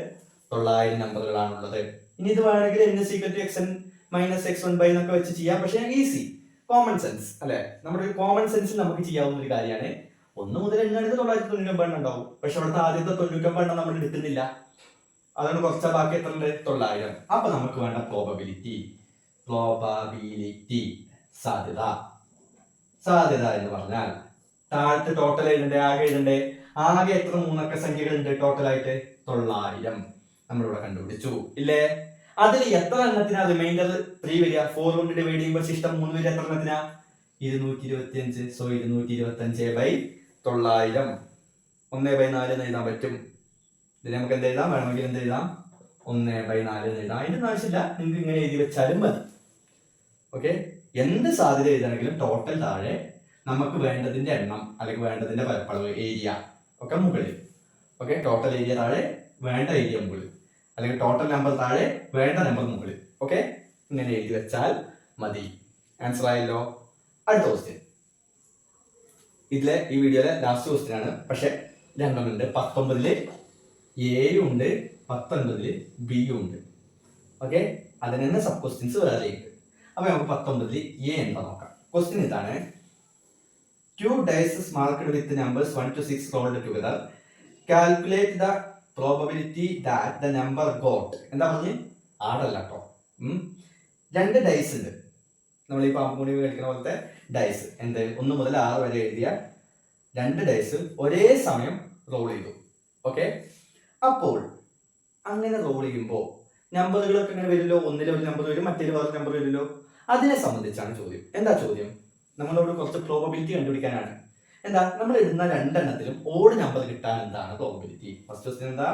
Speaker 1: 900 നമ്പറുകളാണുള്ളത്. ഇനി ഇത് വേണമെങ്കിൽ n - x1 എന്നൊക്കെ വെച്ച് ചെയ്യാം. പക്ഷെ ഈസി, കോമൺ സെൻസ് അല്ലെ? നമ്മുടെ ഒരു കോമൺ സെൻസിൽ നമുക്ക് ചെയ്യാവുന്ന ഒരു കാര്യമാണ്. 1 മുതൽ എണ്ണാണെങ്കിൽ 999 ഉണ്ടാവും. പക്ഷെ അവിടുത്തെ ആദ്യത്തെ 99 എണ്ണം നമ്മൾ എടുക്കുന്നില്ല. അതുകൊണ്ട് കുറച്ച ബാക്കി എത്ര ഉണ്ട്? 900. അപ്പൊ നമുക്ക് വേണ്ട പ്രോബബിലിറ്റി, സാധ്യത എന്ന് പറഞ്ഞാൽ താഴത്തെ ടോട്ടൽ എഴുതണ്ടേ? ആകെ എത്ര മൂന്നക്ക സംഖ്യകൾ ഉണ്ട് ടോട്ടലായിട്ട്? 900 നമ്മളിവിടെ കണ്ടുപിടിച്ചു ഇല്ലേ? അതിൽ എത്ര എണ്ണത്തിനാ റിമൈൻഡർ 3 വരിക? 4 കൊണ്ട് ഡിവൈഡ് ചെയ്യുമ്പോൾ ശിഷ്ടം 3 വരിക എത്ര എണ്ണത്തിനാ? 225. സോ 225/900 1/4 എന്ന് എഴുതാൻ പറ്റും. ഇതിന് നമുക്ക് എന്ത് എഴുതാം? വേണമെങ്കിൽ എന്ത് എഴുതാം? 1/4 എന്ന് എഴുതാം. അതിന്റെ ആവശ്യമില്ല, നിങ്ങൾക്ക് ഇങ്ങനെ എഴുതി വെച്ചാലും മതി. ഓക്കെ, എന്ത് സാധ്യത എഴുതണമെങ്കിലും ടോട്ടൽ താഴെ, നമുക്ക് വേണ്ടതിന്റെ എണ്ണം അല്ലെങ്കിൽ വേണ്ടതിന്റെ പരപ്പളവ്, ഏരിയ ഒക്കെ മുകളിൽ. ഓക്കെ, ടോട്ടൽ ഏരിയ താഴെ, വേണ്ട ഏരിയ മുകളിൽ, അല്ലെങ്കിൽ ടോട്ടൽ നമ്പർ താഴെ, വേണ്ട നമ്പർ മുകളിൽ. ഓക്കെ, ഇങ്ങനെ എഴുതി വെച്ചാൽ മതി. ആൻസർ ആയല്ലോ. അടുത്ത ക്വസ്റ്റ്യൻ, ഇതിലെ ഈ വീഡിയോയിലെ ലാസ്റ്റ് ക്വസ്റ്റ്യൻ ആണ്. പക്ഷെ 2 ഉണ്ട്. 19 A ഉണ്ട്, 19 B ഉണ്ട്. ഓക്കെ, അതിന് തന്നെ സബ് ക്വസ്റ്റ്യൻസ് വേറെ ഉണ്ട്. അപ്പൊ നമുക്ക് 19 A എന്താ നോക്കാം. ക്വസ്റ്റ്യൻ ഇതാണ്: 2 dice marked with numbers 1 to 6 rolled together. Calculate the probability that the number got. എന്താ പറഞ്ഞ്? ആടല്ല കേട്ടോ. 2 ഡൈസ് ഉണ്ട്. നമ്മൾ ഈ പാമ്പുകൂടി കളിക്കുന്ന പോലത്തെ ഡൈസ്. എന്ത്? 1 മുതൽ 6 വരെ എഴുതിയ 2 ഡൈസ് ഒരേ സമയം റോൾ ചെയ്തു. ഓക്കെ, അപ്പോൾ അങ്ങനെ റോൾ ചെയ്യുമ്പോൾ നമ്പറുകളൊക്കെ ഇങ്ങനെ വരില്ലോ. ഒന്നിൽ ഒരു നമ്പർ വരും, മറ്റേ വേറെ നമ്പർ വരില്ലോ. അതിനെ സംബന്ധിച്ചാണ് ചോദ്യം. എന്താ ചോദ്യം? നമ്മളോട് കുറച്ച് പ്രോബബിലിറ്റി കണ്ടുപിടിക്കാനാണ്. എന്താ? നമ്മൾ ഇടുന്ന 2 എണ്ണത്തിലും ഓഡ് നമ്പർ കിട്ടാൻ എന്താണ് പ്രോബബിലിറ്റി? ഫസ്റ്റ് ക്വസ്റ്റ്യൻ എന്താ?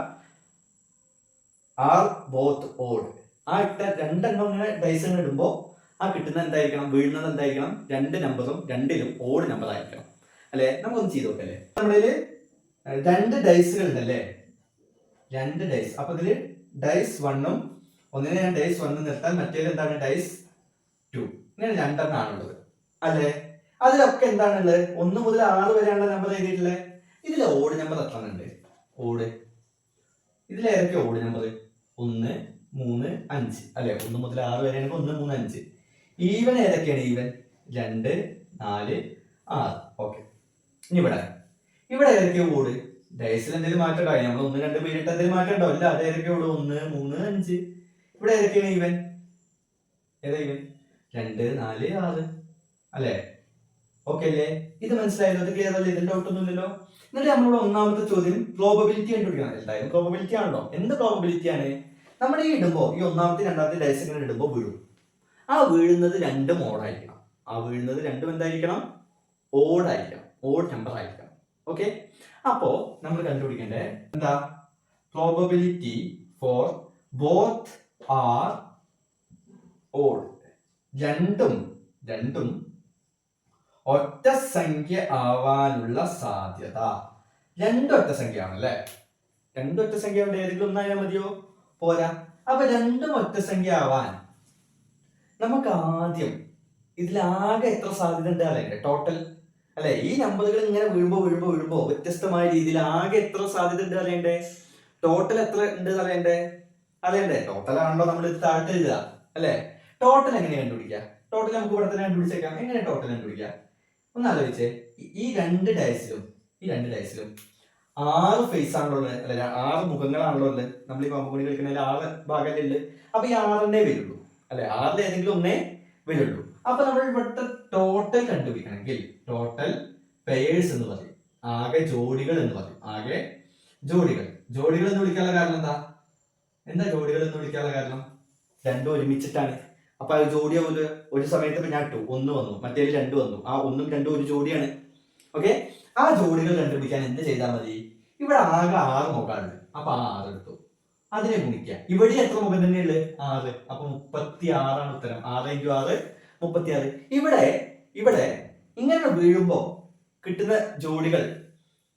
Speaker 1: Are both odd. ആ ഇട്ട 2 എണ്ണം ഇങ്ങനെ ഡൈസ് ഇടുമ്പോൾ ആ കിട്ടുന്ന എന്തായിരിക്കണം? വീഴുന്നത് എന്തായിരിക്കണം? 2 നമ്പറും 2ലും ഓഡ് നമ്പർ ആയിരിക്കണം അല്ലെ? നമുക്കൊന്ന് ചെയ്ത് നോക്കല്ലേ. നമ്മളില് 2 ഡൈസുകൾ ഉണ്ടല്ലേ? 2 ഡൈസ്. അപ്പൊ ഇതില് ഡൈസ് 1ഉം ഒന്നിനെ ഞാൻ ഡൈസ് 1 നിർത്താൻ, മറ്റേ എന്താണ്? ഡൈസ് 2. ഇങ്ങനെ 2 എണ്ണാണുള്ളത് അല്ലെ? അതിലൊക്കെ എന്താണുള്ളത്? 1 മുതൽ 6 വരെയുള്ള നമ്പർ എഴുതിയിട്ടുള്ളത്. ഇതിലെ ഓഡ് നമ്പർ എത്ര ഉണ്ട്? Odd ഇതിലേതൊക്കെ odd number? 1, 3, 5 അല്ലെ? 1 മുതൽ 6 വരെയാണെങ്കിൽ 1, 3, 5. ഈവൻ ഏതൊക്കെയാണ്? ഈവൻ 2, 4, 6. ഓക്കെ, ഇനി ഇവിടെ ഏതൊക്കെയോ ഓഡ്? ഡൈസിൽ എന്തെങ്കിലും മാറ്റം ഉണ്ടായി? നമ്മൾ 1, 2 പേരിട്ട് എന്തെങ്കിലും മാറ്റം ഉണ്ടാവും? ഇല്ല. അത് ഏതൊക്കെയോ ഓട്? 1, 3, 5. ഇവിടെ ഏതൊക്കെയാണ് ഈവൻ? ഏതാ ഈവൻ? 2, 4, 6 അല്ലെ? ഓക്കെ അല്ലേ? ഇത് മനസ്സിലായല്ലോ? ഇത് ക്ലിയർ അല്ലേ? ഇതിൽ ഡൗട്ട് ഒന്നുമില്ലല്ലോ. എന്നിട്ട് നമ്മളോട് ഒന്നാമത്തെ ചോദ്യം പ്രോബബിലിറ്റി കണ്ടുപിടിക്കണം. എന്തായാലും പ്രോബബിലിറ്റി ആണല്ലോ. എന്ത് പ്രോബബിലിറ്റി ആണ്? നമ്മൾ ഈ ഇടുമ്പോൾ ഈ ഒന്നാമത്തെ രണ്ടാമത്തെ ഡൈസ് ഇങ്ങനെ ഇടുമ്പോൾ വീഴും. ആ വീഴുന്നത് 2 ഓടായിരിക്കണം. ആ വീഴുന്നത് 2 എന്തായിരിക്കണം? ഓടായിരിക്കണം. ഓഡ് നമ്പർ ആയിരിക്കണം. ഓക്കെ, അപ്പോ നമ്മൾ കണ്ടുപിടിക്കേണ്ടത് എന്താ? Probability for both are odd. രണ്ടും ഒറ്റ സംഖ്യ ആവാനുള്ള സാധ്യത. 2 ഒറ്റ സംഖ്യ ആണല്ലേ? 2 ഒറ്റ സംഖ്യ ഏതെങ്കിലും ഒന്നായാൽ മതിയോ? പോരാ. അപ്പൊ 2 ഒറ്റ സംഖ്യ ആവാൻ നമുക്ക് ആദ്യം ഇതിലാകെ എത്ര സാധ്യത ഉണ്ട് അറിയണ്ടേ? ടോട്ടൽ അല്ലെ? ഈ നമ്പറുകൾ ഇങ്ങനെ വീഴുമ്പോ വ്യത്യസ്തമായ രീതിയിൽ ആകെ എത്ര സാധ്യത ഉണ്ട് അറിയണ്ടേ? ടോട്ടൽ എത്ര ഉണ്ട് അറിയണ്ടേ? ടോട്ടൽ ആണല്ലോ നമ്മൾ താഴ്ത്ത് എഴുതുക അല്ലെ? ടോട്ടൽ എങ്ങനെ കണ്ടുപിടിക്കുക? ടോട്ടൽ നമുക്ക് ഇവിടെ തന്നെ കണ്ടുപിടിച്ചേക്കാം. എങ്ങനെ ടോട്ടൽ കണ്ടുപിടിക്കുക? ഒന്ന് ആലോചിച്ചേ. ഈ 2 ഡൈസിലും 6 ഫേസ് ആണല്ലോ ഉള്ളത്, അല്ലെ 6 മുഖങ്ങളാണല്ലോ ഉള്ളത്. നമ്മൾ ഈ പമ്പുകുടി കളിക്കുന്നതിൽ 6 ഭാഗമല്ലേ ഉള്ളത്. അപ്പൊ ഈ 6 വരുള്ളൂ, അല്ലെ 6 ഏതെങ്കിലും ഒന്നേ വരുള്ളൂ. അപ്പൊ നമ്മൾ ഇവിടുത്തെ ടോട്ടൽ കണ്ടുപിടിക്കണമെങ്കിൽ ടോട്ടൽ പെയേഴ്സ് എന്ന് പറയും, ആകെ ജോഡികൾ എന്ന് പറയും. ആകെ ജോഡികൾ എന്ന് വിളിക്കാനുള്ള കാരണം എന്താ ജോഡികൾ എന്ന് വിളിക്കാനുള്ള കാരണം? രണ്ടും ഒരുമിച്ചിട്ടാണ്. അപ്പൊ ആ ജോഡി ഒരു സമയത്ത് ഇപ്പൊ ഞാൻ ഇട്ടു 1 വന്നു, മറ്റേ 2 വന്നു. ആ 1ഉം 2ഉം ഒരു ജോഡിയാണ്. ഓക്കെ, ആ ജോഡികൾ കണ്ടുപിടിക്കാൻ എന്ത് ചെയ്താൽ മതി? ഇവിടെ ആകെ 6 മുഖമാണ്. അപ്പൊ ആ 6 എടുത്തു, അതിനെ ഗുണിക്കുക. ഇവിടെ എത്ര മുഖം തന്നെയുള്ളത്? 6. അപ്പൊ 36 ആണ് ഉത്തരം. 6 × 6 36. ഇവിടെ ഇങ്ങനെ വീഴുമ്പോ കിട്ടുന്ന ജോഡികൾ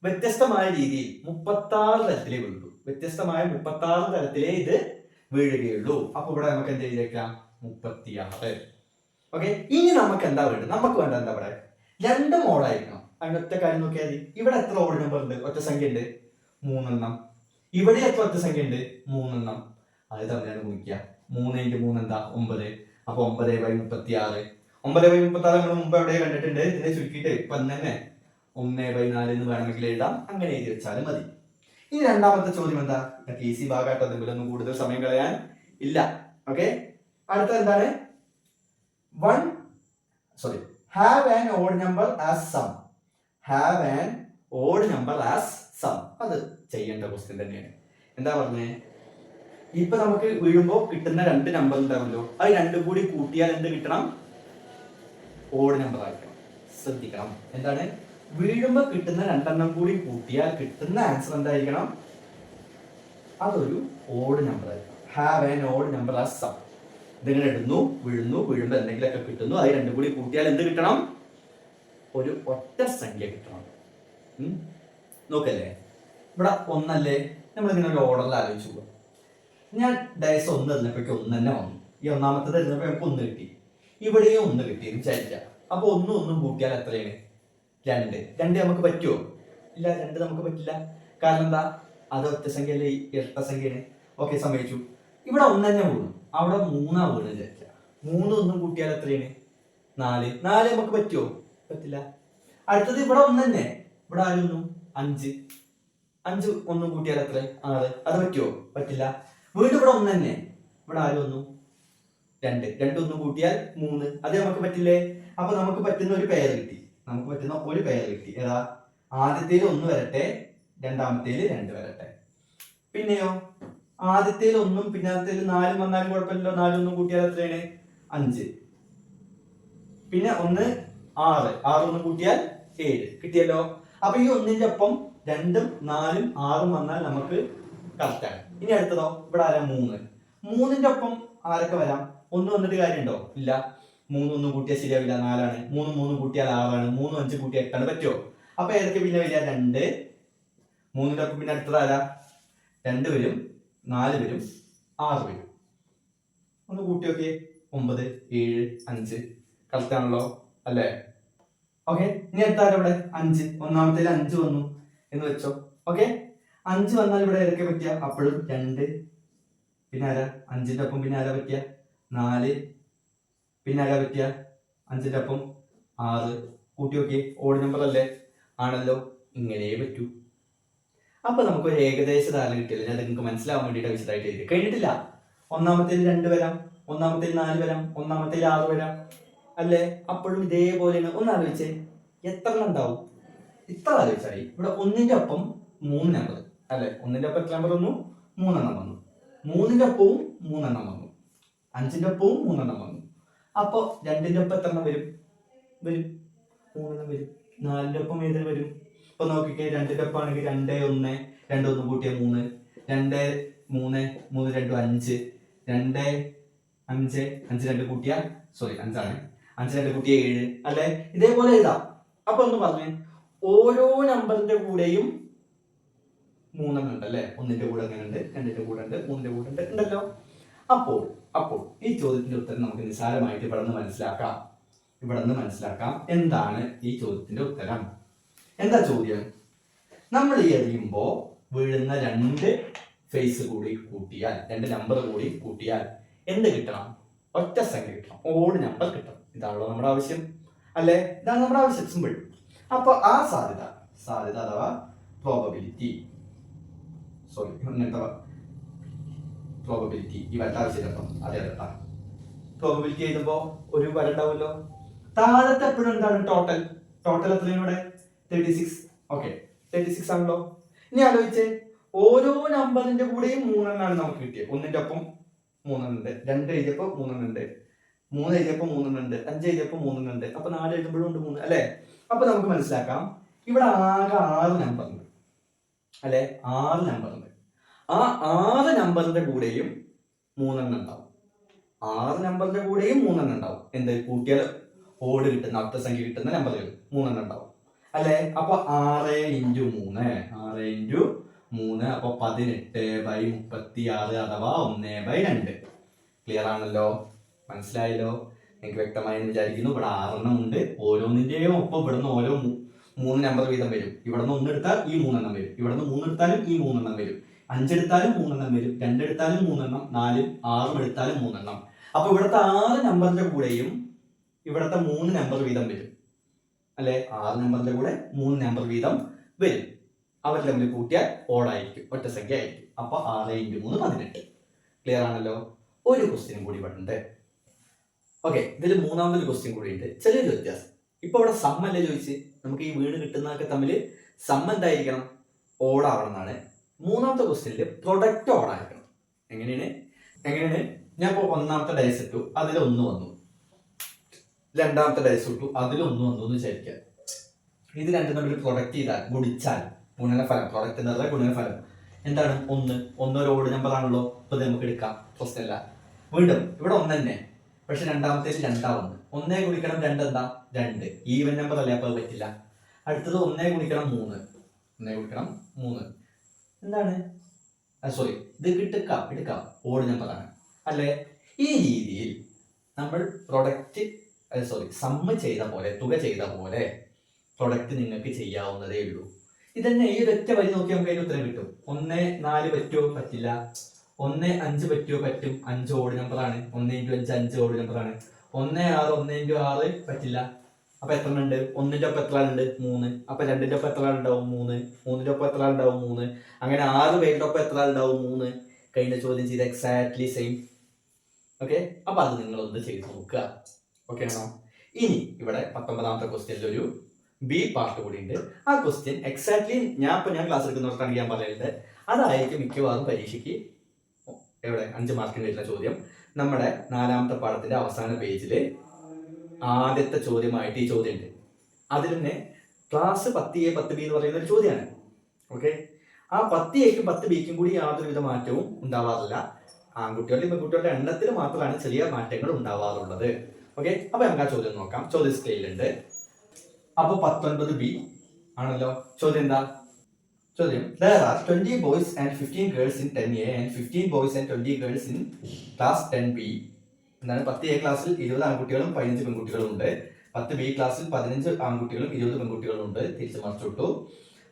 Speaker 1: വ്യത്യസ്തമായ രീതിയിൽ 36 തരത്തിലേ വീഴുള്ളൂ. വ്യത്യസ്തമായ 36 തരത്തിലേ ഇത് വീഴുകയുള്ളൂ. അപ്പൊ ഇവിടെ നമുക്ക് എന്ത് ചെയ്തേക്കാം? 36. ഓക്കെ, ഇനി നമുക്ക് എന്താ വേണ്ടത്? നമുക്ക് വേണ്ട എന്താ ഇവിടെ 2 മോഡായിരിക്കണം. അതിന്റെ ഒറ്റ കാര്യം നോക്കിയാൽ മതി. ഇവിടെ എത്ര ഓഡ് നമ്പർ ഉണ്ട്? ഒറ്റ സംഖ്യ ഉണ്ട്, 3 എണ്ണം. ഇവിടെ എത്ര ഒറ്റ സംഖ്യ ഉണ്ട്? 3 എണ്ണം. അത് തമ്മിലാണ് ഗുണിക്കുക. 3 × 3 എന്താ? 9. അപ്പൊ 9/36. 9/36 നമ്മൾ മുമ്പ് എവിടെ കണ്ടിട്ടുണ്ട്. ഇതിനെ ചുരുക്കിയിട്ട് ഇപ്പൊ തന്നെ 1/4 എന്ന് വേണമെങ്കിൽ എഴുതാം. അങ്ങനെ എഴുതി വെച്ചാലും മതി. ഇനി രണ്ടാമത്തെ ചോദ്യം എന്താ? ഈസി ഭാഗമായിട്ട് അതിലൊന്നും കൂടുതൽ സമയം കളയാൻ ഇല്ല. ഓക്കെ, അടുത്ത എന്താണ്? have an odd number as sum. have an odd number as sum. അത് ചെയ്യേണ്ട ക്വസ്റ്റ്യൻ തന്നെയാണ്. എന്താ പറഞ്ഞേ? ഇപ്പൊ നമുക്ക് വീഴുമ്പോ കിട്ടുന്ന 2 നമ്പർ ഉണ്ടാവുമല്ലോ, അത് രണ്ടും കൂടി കൂട്ടിയാൽ എന്ത് കിട്ടണം? ഓഡ് നമ്പർ ആയിരിക്കണം. ശ്രദ്ധിക്കണം, എന്താണ്? വീഴുമ്പോ കിട്ടുന്ന 2 എണ്ണം കൂടി കൂട്ടിയാൽ കിട്ടുന്ന ആൻസർ എന്തായിരിക്കണം? അതൊരു ഓഡ് നമ്പർ ആയിരിക്കണം. Have an odd number as sum. ഇതിങ്ങനെ ഇടുന്നു, വീഴുമ്പോ എന്തെങ്കിലുമൊക്കെ കിട്ടുന്നു, അത് രണ്ടും കൂടി കൂട്ടിയാൽ എന്ത് കിട്ടണം? ഒരു ഒറ്റ സംഖ്യ കിട്ടണം. നോക്കല്ലേ, ഇവിടെ 1 അല്ലേ? നമ്മളിങ്ങനെ ഒരു ഓർഡറിൽ ആലോചിച്ചു പോകും. ഞാൻ ഡയസ് 1 തരുന്നപ്പോഴേക്കും 1 തന്നെ വന്നു. ഈ ഒന്നാമത്തെ തരുന്നപ്പോൾ നമുക്ക് 1 കിട്ടി, ഇവിടെയും 1 കിട്ടി എന്ന് വിചാരിക്കാം. അപ്പൊ 1 കൂട്ടിയാൽ എത്രയാണ്? 2. 2 നമുക്ക് പറ്റുമോ? ഇല്ല, 2 നമുക്ക് പറ്റില്ല. കാരണം എന്താ? അത് ഒറ്റ സംഖ്യയല്ലേ, ഇരട്ട സംഖ്യയാണ്. ഓക്കെ, സമ്മതിച്ചു. ഇവിടെ 1 തന്നെ വീണു, അവിടെ 3 വീണ് വിചാരിക്കുക. 3 കൂട്ടിയാൽ എത്രയാണ്? 4. 4 നമുക്ക് പറ്റുമോ? പറ്റില്ല. അടുത്തത് ഇവിടെ 1 തന്നെ, ഇവിടെ ആരും 5. 5 കൂട്ടിയാൽ എത്ര? 6. അത് പറ്റുമോ? പറ്റില്ല. വീണ്ടും ഇവിടെ 1 തന്നെ, ഇവിടെ ആരും 2. 2 കൂട്ടിയാൽ 3. അത് നമുക്ക് പറ്റില്ലേ? അപ്പൊ നമുക്ക് പറ്റുന്ന ഒരു പെയർ കിട്ടി. ഏതാ? ആദ്യത്തേൽ 1 വരട്ടെ, രണ്ടാമത്തേൽ 2 വരട്ടെ. പിന്നെയോ ആദ്യത്തേൽ 1ഉം പിന്നാത്തേൽ 4 വന്നാലും കുഴപ്പമില്ലല്ലോ. 4 കൂട്ടിയാൽ എത്രയാണ്? 5. പിന്നെ 1 6. 6 കൂട്ടിയാൽ 7 കിട്ടിയല്ലോ. അപ്പൊ ഈ 1ന്റെ ഒപ്പം 2ഉം 4ഉം 6ഉം വന്നാൽ നമുക്ക് കറക്റ്റാണ്. ഇനി അടുത്തതോ? ഇവിടെ ആരാ? 3. 3ന്റെ ഒപ്പം ആരൊക്കെ വരാം? 1 വന്നിട്ട് കാര്യമുണ്ടോ? ഇല്ല. 3 കൂട്ടിയാൽ ശരിയാവില്ല, 4 ആണ്. 3 കൂട്ടിയാൽ 6 ആണ്. 3 5 കൂട്ടിയാൽ 8 ആണ്. പറ്റുമോ? അപ്പൊ ഏതൊക്കെ പിന്നെ വരിക? 2. 3ന്റെ ഒപ്പം പിന്നെ അടുത്തത് ആരാ? 2 വരും, 4 വരും, 6 വരും. ഒന്ന് കൂട്ടി നോക്കിയേ. 9 7 5. കറക്റ്റ് ആണല്ലോ, അല്ലേ? ഓക്കെ, ഇനി അടുത്താരം ഇവിടെ 5. ഒന്നാമത്തേൽ 5 വന്നു എന്ന് വെച്ചോ. ഓക്കെ, 5 വന്നാൽ ഇവിടെ ഏതൊക്കെ പറ്റിയ? അപ്പോഴും 2. പിന്നെ ആരാ? 5ന്റെ ഒപ്പം പിന്നെ ആരാ പറ്റിയ? 4. പിന്നെ ആരാ പറ്റിയ? 5ന്റെ ഒപ്പം 6. കൂട്ടി നോക്കിയേ. ഓഡ് നമ്പർ അല്ലേ? ആണല്ലോ. ഇങ്ങനെ പറ്റൂ. അപ്പൊ നമുക്കൊരു ഏകദേശ ധാരണ കിട്ടില്ല. ഞാൻ നിങ്ങൾക്ക് മനസ്സിലാവാൻ വേണ്ടിയിട്ട് വിശദമായിട്ട് എഴുതി കഴിഞ്ഞിട്ടില്ല. ഒന്നാമത്തേൽ 2 വരാം, ഒന്നാമത്തേൽ 4 വരാം, ഒന്നാമത്തേൽ 6 വരാം, അല്ലേ? അപ്പോഴും ഇതേപോലെയാണ്. ഒന്ന് ആലോചിച്ചേ, എത്ര ഉണ്ടാവും? ഇത്ര ആലോചിച്ചായി. ഇവിടെ 1ന്റെ ഒപ്പം 3 നമ്പർ, അല്ലെ? 1ന്റെ ഒപ്പം എത്ര നമ്പർ വന്നു? 3 എണ്ണം വന്നു. 3ന്റെ ഒപ്പവും 3 എണ്ണം വന്നു. 5ന്റെ ഒപ്പവും 3 എണ്ണം വന്നു. അപ്പൊ 2ന്റെ ഒപ്പം എത്ര എണ്ണം വരും? 3 എണ്ണം വരും. 4ന്റെ ഒപ്പം ഏതിന് വരും? ഇപ്പൊ നോക്കിക്കേ, 2ന്റെ ഒപ്പം ആണെങ്കിൽ 2 1 2 1 കൂട്ടിയ 3, 2 3 3 2 5, 2 5 5 2 കൂട്ടിയ 5 ആണ്. 5 2 കൂട്ടിയ 7, അല്ലെ? ഇതേപോലെ എഴുതാം. അപ്പൊ ഒന്ന് പറഞ്ഞേ, ഓരോ നമ്പറിന്റെ കൂടെയും 3 എണ്ണം ഉണ്ട്, അല്ലെ? 1ന്റെ കൂടെ അങ്ങനെ ഉണ്ട്, 2ന്റെ കൂടെ ഉണ്ട്, 3ന്റെ കൂടെ ഉണ്ട്, ഉണ്ടല്ലോ. അപ്പോൾ ഈ ചോദ്യത്തിന്റെ ഉത്തരം നമുക്ക് നിസ്സാരമായിട്ട് ഇവിടെ നിന്ന് മനസ്സിലാക്കാം. എന്താണ് ഈ ചോദ്യത്തിന്റെ ഉത്തരം? എന്താ ചോദ്യം? നമ്മൾ ഈ എറിയുമ്പോ വീഴുന്ന 2 ഫേസ് കൂടി കൂട്ടിയാൽ, 2 നമ്പർ കൂടി കൂട്ടിയാൽ എന്ത് കിട്ടണം? ഒറ്റ സംഖ്യ കിട്ടണം, ഓഡ് നമ്പർ കിട്ടണം. ഇതാണല്ലോ നമ്മുടെ ആവശ്യം, അല്ലെ? ഇതാണ് നമ്മുടെ ആവശ്യം. സിമ്പിൾ. അപ്പൊ ആ സാധ്യത അഥവാ പ്രോബബിലിറ്റി ഇങ്ങനത്തെ പ്രോബബിലിറ്റി ഈ വരട്ട ആവശ്യമില്ല. അതെ അതെ, പ്രോബബിലിറ്റി എഴുതുമ്പോ ഒരു വര ഉണ്ടാവുമല്ലോ. താഴത്തെ എപ്പോഴും എന്താണ് ടോട്ടൽ എത്രയാണ് ഇവിടെ? 36. ഓക്കെ, 36 ആണല്ലോ. ഇനി ആലോചിച്ചേ, ഓരോ നമ്പറിന്റെ കൂടെയും 3 എണ്ണമാണ് നമുക്ക് കിട്ടിയത്. ഒന്നിന്റെ ഒപ്പം 3 ഉണ്ട്, 2 എഴുതിയപ്പോ 3 ഉണ്ട്, 3 എഴുതിയപ്പോ 3 ഉണ്ട്, 5 എഴുതിയപ്പോ 3 ഉണ്ട്, അപ്പൊ 4 എഴുതുമ്പോഴും ഉണ്ട് 3 അല്ലെ. അപ്പൊ നമുക്ക് മനസ്സിലാക്കാം ഇവിടെ ആകെ 6 നമ്പർ ഉണ്ട് അല്ലെ. 6 നമ്പർ ഉണ്ട്. ആ 6 നമ്പറിന്റെ കൂടെയും 3 എണ്ണം ഉണ്ടാവും. 6 നമ്പറിന്റെ കൂടെയും 3 എണ്ണം ഉണ്ടാവും. എന്ത് കൂട്ടിയാൽ ഓട് കിട്ടുന്ന അർത്ഥസംഖ്യ കിട്ടുന്ന നമ്പറുകൾ 3 എണ്ണം ഉണ്ടാവും അല്ലെ. അപ്പൊ 6 × 3 അപ്പൊ 18/36 അഥവാ 1/2. ക്ലിയർ ആണല്ലോ, മനസ്സിലായല്ലോ, എനിക്ക് വ്യക്തമായി എന്ന് വിചാരിക്കുന്നു. ഇവിടെ 6 എണ്ണം ഉണ്ട്. ഓരോന്നിന്റെയും ഒപ്പം ഇവിടുന്ന് ഓരോ 3 നമ്പർ വീതം വരും. ഇവിടുന്ന് 1 എടുത്താൽ ഈ 3 എണ്ണം വരും, ഇവിടുന്ന് 3 എടുത്താലും ഈ 3 എണ്ണം വരും, 5 എടുത്താലും 3 എണ്ണം വരും, 2 എടുത്താലും 3 എണ്ണം, 4 6 എടുത്താലും 3 എണ്ണം. അപ്പൊ ഇവിടുത്തെ 6 നമ്പറിന്റെ കൂടെയും ഇവിടുത്തെ 3 നമ്പർ വീതം വരും അല്ലെ. 6 നമ്പറിന്റെ കൂടെ 3 നമ്പർ വീതം വരും. അവർ തമ്മിൽ കൂട്ടിയാൽ ഓടായിരിക്കും, ഒറ്റ സംഖ്യ ആയിരിക്കും. അപ്പൊ 6 × 3 18. ക്ലിയർ ആണല്ലോ. ഒരു ക്വസ്റ്റ്യൻ കൂടി ഉണ്ട്. ഓക്കെ, ഇതിൽ മൂന്നാമതൊരു ക്വസ്റ്റ്യൻ കൂടി ഉണ്ട്. ചെറിയൊരു വ്യത്യാസം. ഇപ്പൊ ഇവിടെ സമ്മല്ലേ ചോദിച്ച്, നമുക്ക് ഈ വീട് കിട്ടുന്നതൊക്കെ തമ്മിൽ സമ്മ എന്തായിരിക്കണം? ഓടാവണം എന്നാണ്. മൂന്നാമത്തെ ക്വസ്റ്റ്യനിൽ പ്രൊഡക്റ്റ് ഓടായിരിക്കണം. എങ്ങനെയാണ്? ഞാൻ ഇപ്പോൾ ഒന്നാമത്തെ ഡയസ് ഇട്ടു, അതിൽ 1 വന്നു. രണ്ടാമത്തെ ഡയസ് ഇട്ടു, അതിൽ 1 വന്നു എന്ന് വിചാരിക്കുക. ഇത് രണ്ടും തമ്മിൽ പ്രൊഡക്റ്റ് ചെയ്താൽ, ഗുണിച്ചാൽ ഗുണനഫലം, പ്രൊഡക്റ്റ് എന്ന് പറഞ്ഞാൽ ഗുണനഫലം എന്താണ്? 1 ഒരു ഓട് നമ്പർ ആണല്ലോ. ഇപ്പൊ നമുക്ക് എടുക്കാം, പ്രശ്നമില്ല. വീണ്ടും ഇവിടെ 1 തന്നെ, പക്ഷെ രണ്ടാമത്തേക്ക് 2 വന്നു. 1 ഗുണിക്കണം 2 എന്താ? 2. ഈവൻ നമ്പർ അല്ലേ, അപ്പൊ അത് പറ്റില്ല. അടുത്തത് 1 ഗുണിക്കണം 3. 1 ഗുണിക്കണം 3 എന്താണ്? സോറി, ഇത് എടുക്കാം, ഓഡ് നമ്പറാണ് അല്ലെ. ഈ രീതിയിൽ നമ്മൾ പ്രൊഡക്റ്റ് സമ്മ് ചെയ്ത പോലെ, തുക ചെയ്ത പോലെ പ്രൊഡക്റ്റ് നിങ്ങൾക്ക് ചെയ്യാവുന്നതേ ഉള്ളൂ. ഇതന്നെ ഈ ഒരൊറ്റ വരി നോക്കി നമുക്ക് അതിന് ഉത്തരം കിട്ടും. 1 4 പറ്റുമോ? പറ്റില്ല. 1 5 പറ്റുമോ? പറ്റും. 5 ഓഡ് നമ്പറാണ്. 1 × 5 5 ഓഡ് നമ്പറാണ്. 1 6 1 × 6 പറ്റില്ല. അപ്പൊ എത്ര ഉണ്ട്? 1ന്റെ ഒപ്പം എത്ര ഉണ്ട്? 3. അപ്പൊ 2ന്റെ ഒപ്പം എത്ര ഉണ്ടാവും? 3. 3ന്റെ ഒപ്പം എത്ര ഉണ്ടാവും? 3. അങ്ങനെ 6 പേരുടെ ഒപ്പം എത്ര ഉണ്ടാവും? 3. കഴിഞ്ഞ ചോദ്യം ചെയ്ത് എക്സാക്ട്ലി സെയിം. ഓക്കെ, അപ്പൊ അത് നിങ്ങളൊന്ന് ചെയ്ത് നോക്കുക. ഓക്കെ ആണോ? ഇനി ഇവിടെ 19ാമത്തെ ക്വസ്റ്റ്യനിൽ ഒരു ബി പാർട്ട് കൂടി ഉണ്ട്. ആ ക്വസ്റ്റ്യൻ എക്സാക്ട്ലി ഞാൻ ക്ലാസ് എടുക്കുന്നവർക്കാണെങ്കിൽ ഞാൻ പറയുന്നത് അതായിരിക്കും മിക്കവാറും പരീക്ഷയ്ക്ക് എവിടെ 5 മാർക്കിന് വരുന്ന ചോദ്യം. നമ്മുടെ 4ാമത്തെ പാഠത്തിന്റെ അവസാന പേജില് ആദ്യത്തെ ചോദ്യമായിട്ട് ഈ ചോദ്യം ഉണ്ട്. അതിൽ തന്നെ ക്ലാസ് 10A 10B എന്ന് പറയുന്ന ഒരു ചോദ്യമാണ്. ഓക്കെ, ആ 10Aക്കും 10Bക്കും കൂടി യാതൊരുവിധ മാറ്റവും ഉണ്ടാവാറില്ല. ആൺകുട്ടികളുടെ പെൺകുട്ടികളുടെ എണ്ണത്തിൽ മാത്രമാണ് ചെറിയ മാറ്റങ്ങൾ ഉണ്ടാവാറുള്ളത്. ഓക്കെ, അപ്പൊ നമുക്ക് ആ ചോദ്യം നോക്കാം. ചോദ്യം സ്കെയിലുണ്ട്. അപ്പൊ 19B ആണല്ലോ. ചോദ്യം എന്താ? ചോദ്യം, there are 20 boys and 15 girls in 10A and 15 boys and 20 girls in class 10B. എന്താണ്? 10A ക്ലാസ്സിൽ 20 ആൺകുട്ടികളും 15 പെൺകുട്ടികളും ഉണ്ട്. 10B ക്ലാസ്സിൽ 15 ആൺകുട്ടികളും 20 പെൺകുട്ടികളും ഉണ്ട്. തിരിച്ചു മറിച്ചിട്ടു.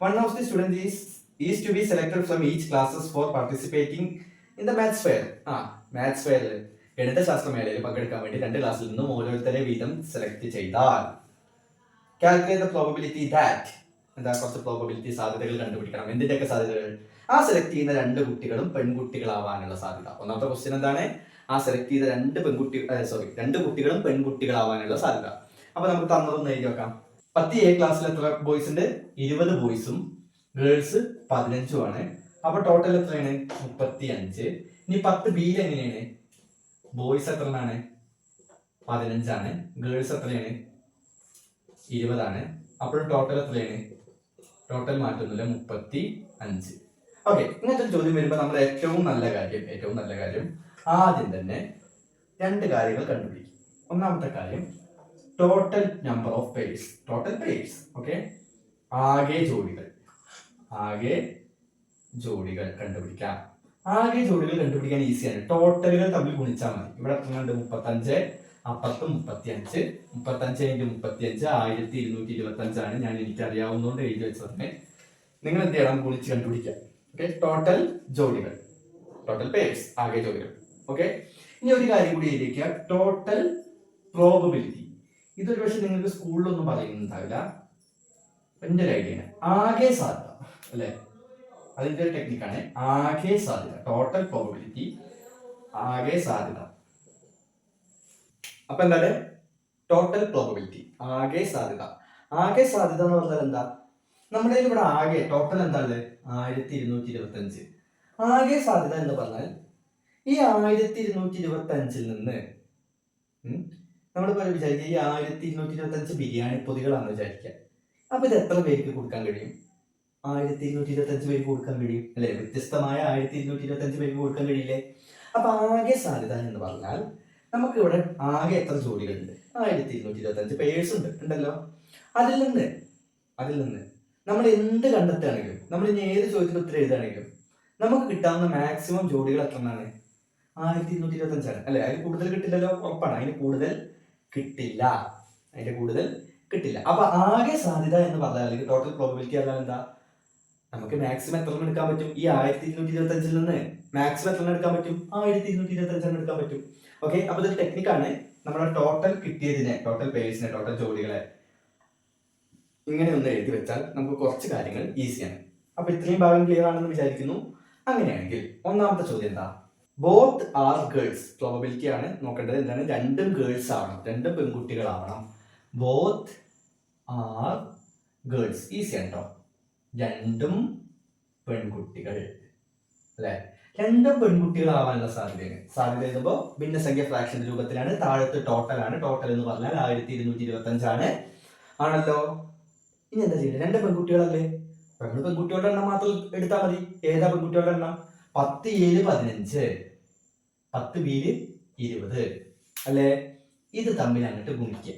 Speaker 1: One of the students is to be selected from each classes for participating in the maths fair. Maths fair ഗണിതശാസ്ത്ര മേളയിൽ പങ്കെടുക്കാൻ വേണ്ടി 2 ക്ലാസ്സിൽ നിന്നും ഓരോരുത്തരെ വീതം സെലക്ട് ചെയ്താൽ കാൽക്കുലേറ്റ് ദ പ്രോബബിലിറ്റി ദാറ്റ്, എന്താ, കുറച്ച് പ്രോബബിലിറ്റി സാധ്യതകൾ കണ്ടുപിടിക്കണം. എന്തിന്റെയൊക്കെ സാധ്യതകൾ? ആ സെലക്ട് ചെയ്യുന്ന 2 കുട്ടികളും പെൺകുട്ടികളാവാനുള്ള സാധ്യത. ഒന്നാമത്തെ ക്വസ്റ്റ്യൻ എന്താണ്? ആ സെലക്ട് ചെയ്ത 2 കുട്ടികളും പെൺകുട്ടികളാവാനുള്ള സാധ്യത. അപ്പൊ നമുക്ക് തന്നതൊന്ന് എഴുതി വെക്കാം. 10A ക്ലാസ്സിൽ എത്ര ബോയ്സ് ഉണ്ട്? 20 ബോയ്സും ഗേൾസ് 15 ആണ്. അപ്പൊ ടോട്ടൽ എത്രയാണ്? 35. ഇനി 10Bയിൽ എങ്ങനെയാണ്? ബോയ്സ് എത്രയാണ്? 15 ആണ്. ഗേൾസ് എത്രയാണ്? 20 ആണ്. അപ്പോഴും ടോട്ടൽ എത്രയാണ്? ടോട്ടൽ മാറ്റൊന്നുമില്ല, 35. ഓക്കെ, ഇങ്ങനത്തെ ഒരു ചോദ്യം വരുമ്പോൾ നമ്മൾ ഏറ്റവും നല്ല കാര്യം ആദ്യം തന്നെ 2 കാര്യങ്ങൾ കണ്ടുപിടിക്കും. ഒന്നാമത്തെ കാര്യം total number of purse, okay, ആകെ ജോഡികൾ കണ്ടുപിടിക്കാം. ആകെ ജോഡികൾ കണ്ടുപിടിക്കാൻ ഈസിയാണ്. ടോട്ടലുകൾ തമ്മിൽ ഗുണിച്ചാൽ മതി. ഇവിടെ എത്ര ഉണ്ട്? 35, അപ്പുറത്തും 35. 35 × 35 1225 ആണ്. ഞാൻ എനിക്ക് അറിയാവുന്നതുകൊണ്ട് എഴുതി വെച്ചത്. നിങ്ങൾ എന്ത് ചെയ്യണം? ഗുണിച്ച് കണ്ടുപിടിക്കാം. ഓക്കെ, ടോട്ടൽ ജോഡികൾ, ടോട്ടൽ പേഴ്സ്, ആകെ ജോഡികൾ. ഓക്കെ, ഇനി ഒരു കാര്യം കൂടി എഴുതിക്കുക, ടോട്ടൽ പ്രോബബിലിറ്റി. ഇതൊരു പക്ഷെ നിങ്ങൾക്ക് സ്കൂളിലൊന്നും പറയുന്നുണ്ടാവില്ല. എൻ്റെ ഒരു ഐഡിയ ആണ് ആകെ സാധ്യത അല്ലേ, അതിൻ്റെ ഒരു ടെക്നിക്കാണ് ആകെ സാധ്യത, ടോട്ടൽ പ്രോബബിലിറ്റി, ആകെ സാധ്യത. അപ്പൊ എന്താണ് ടോട്ടൽ പ്രോബബിലിറ്റി, ആകെ സാധ്യത. ആകെ സാധ്യത എന്ന് പറഞ്ഞാൽ എന്താ, നമ്മുടെ ഇവിടെ ആകെ ടോട്ടൽ എന്താണ് 1225. ആകെ സാധ്യത എന്ന് പറഞ്ഞാൽ ഈ 1225 നിന്ന് നമ്മളിപ്പോൾ വിചാരിക്കുക ഈ 1225 ബിരിയാണി പൊതികളാണെന്ന് വിചാരിക്കുക. അപ്പൊ ഇത് എത്ര പേർക്ക് കൊടുക്കാൻ കഴിയും? 1225 പേർക്ക് കൊടുക്കാൻ കഴിയും അല്ലെ, വ്യത്യസ്തമായ 1225 പേർക്ക് കൊടുക്കാൻ കഴിയില്ലേ? അപ്പൊ ആകെ സാധ്യത എന്ന് പറഞ്ഞാൽ നമുക്ക് ഇവിടെ ആകെ എത്ര ജോഡികളുണ്ട്? 1225 പേഴ്സ് ഉണ്ടല്ലോ. അതിൽ നിന്ന് നമ്മൾ എന്ത് കണ്ടെത്തുകയാണെങ്കിലും, നമ്മൾ ഇനി ഏത് ചോദ്യത്തിന് ഉത്തരം എഴുതുകയാണെങ്കിലും നമുക്ക് കിട്ടാവുന്ന മാക്സിമം ജോഡികൾ എത്രയാണ്? 1225 അല്ലെ. അതിൽ കൂടുതൽ കിട്ടില്ലല്ലോ, ഉറപ്പാണ്. അതിന് കൂടുതൽ കിട്ടില്ല. അപ്പൊ ആകെ സാധ്യത എന്ന് പറഞ്ഞാൽ, അല്ലെങ്കിൽ ടോട്ടൽ പ്രോബബിലിറ്റി പറഞ്ഞാൽ എന്താ, നമുക്ക് മാക്സിമം എത്ര എടുക്കാൻ പറ്റും? ഈ 1225 നിന്ന് മാക്സിമം എത്ര എടുക്കാൻ പറ്റും? 1225 എടുക്കാൻ പറ്റും. ഓക്കെ, അപ്പൊ ഇതൊരു ടെക്നിക്കാണ്. നമ്മുടെ ടോട്ടൽ കിട്ടിയതിനെ, ടോട്ടൽ പേഴ്സിനെ, ടോട്ടൽ ജോഡികളെ ഇങ്ങനെ ഒന്ന് എഴുതി വെച്ചാൽ നമുക്ക് കുറച്ച് കാര്യങ്ങൾ ഈസിയാണ്. അപ്പൊ ഇത്രയും ഭാഗം ക്ലിയർ ആണെന്ന് വിചാരിക്കുന്നു. അങ്ങനെയാണെങ്കിൽ ഒന്നാമത്തെ ചോദ്യം എന്താ? Both are girls. പ്രോബബിലിറ്റി ആണ് നോക്കേണ്ടത്. എന്താണ്? രണ്ടും ഗേൾസ് ആവണം, രണ്ടും പെൺകുട്ടികളാവണം. Both are girls. ഈസിയാണ് കേട്ടോ. രണ്ടും പെൺകുട്ടികൾ അല്ലെ, രണ്ടും പെൺകുട്ടികളാവാനുള്ള സാധ്യത എഴുതുമ്പോൾ ഭിന്നസംഖ്യ ഫ്രാക്ഷൻ രൂപത്തിലാണ്. താഴത്ത് ടോട്ടൽ ആണ്. ടോട്ടൽ എന്ന് പറഞ്ഞാൽ 1225 ആണ് ആണല്ലോ. ഇനി എന്താ ചെയ്യേണ്ടത്? രണ്ട് പെൺകുട്ടികളല്ലേ, പെൺകുട്ടികളുടെ എണ്ണം മാത്രം എടുത്താൽ മതി. ഏതാ പെൺകുട്ടികളുടെ എണ്ണം? 10 7 15, 10 7 20 അല്ലെ. ഇത് തമ്മിൽ അങ്ങോട്ട് ഗുണിക്കുക,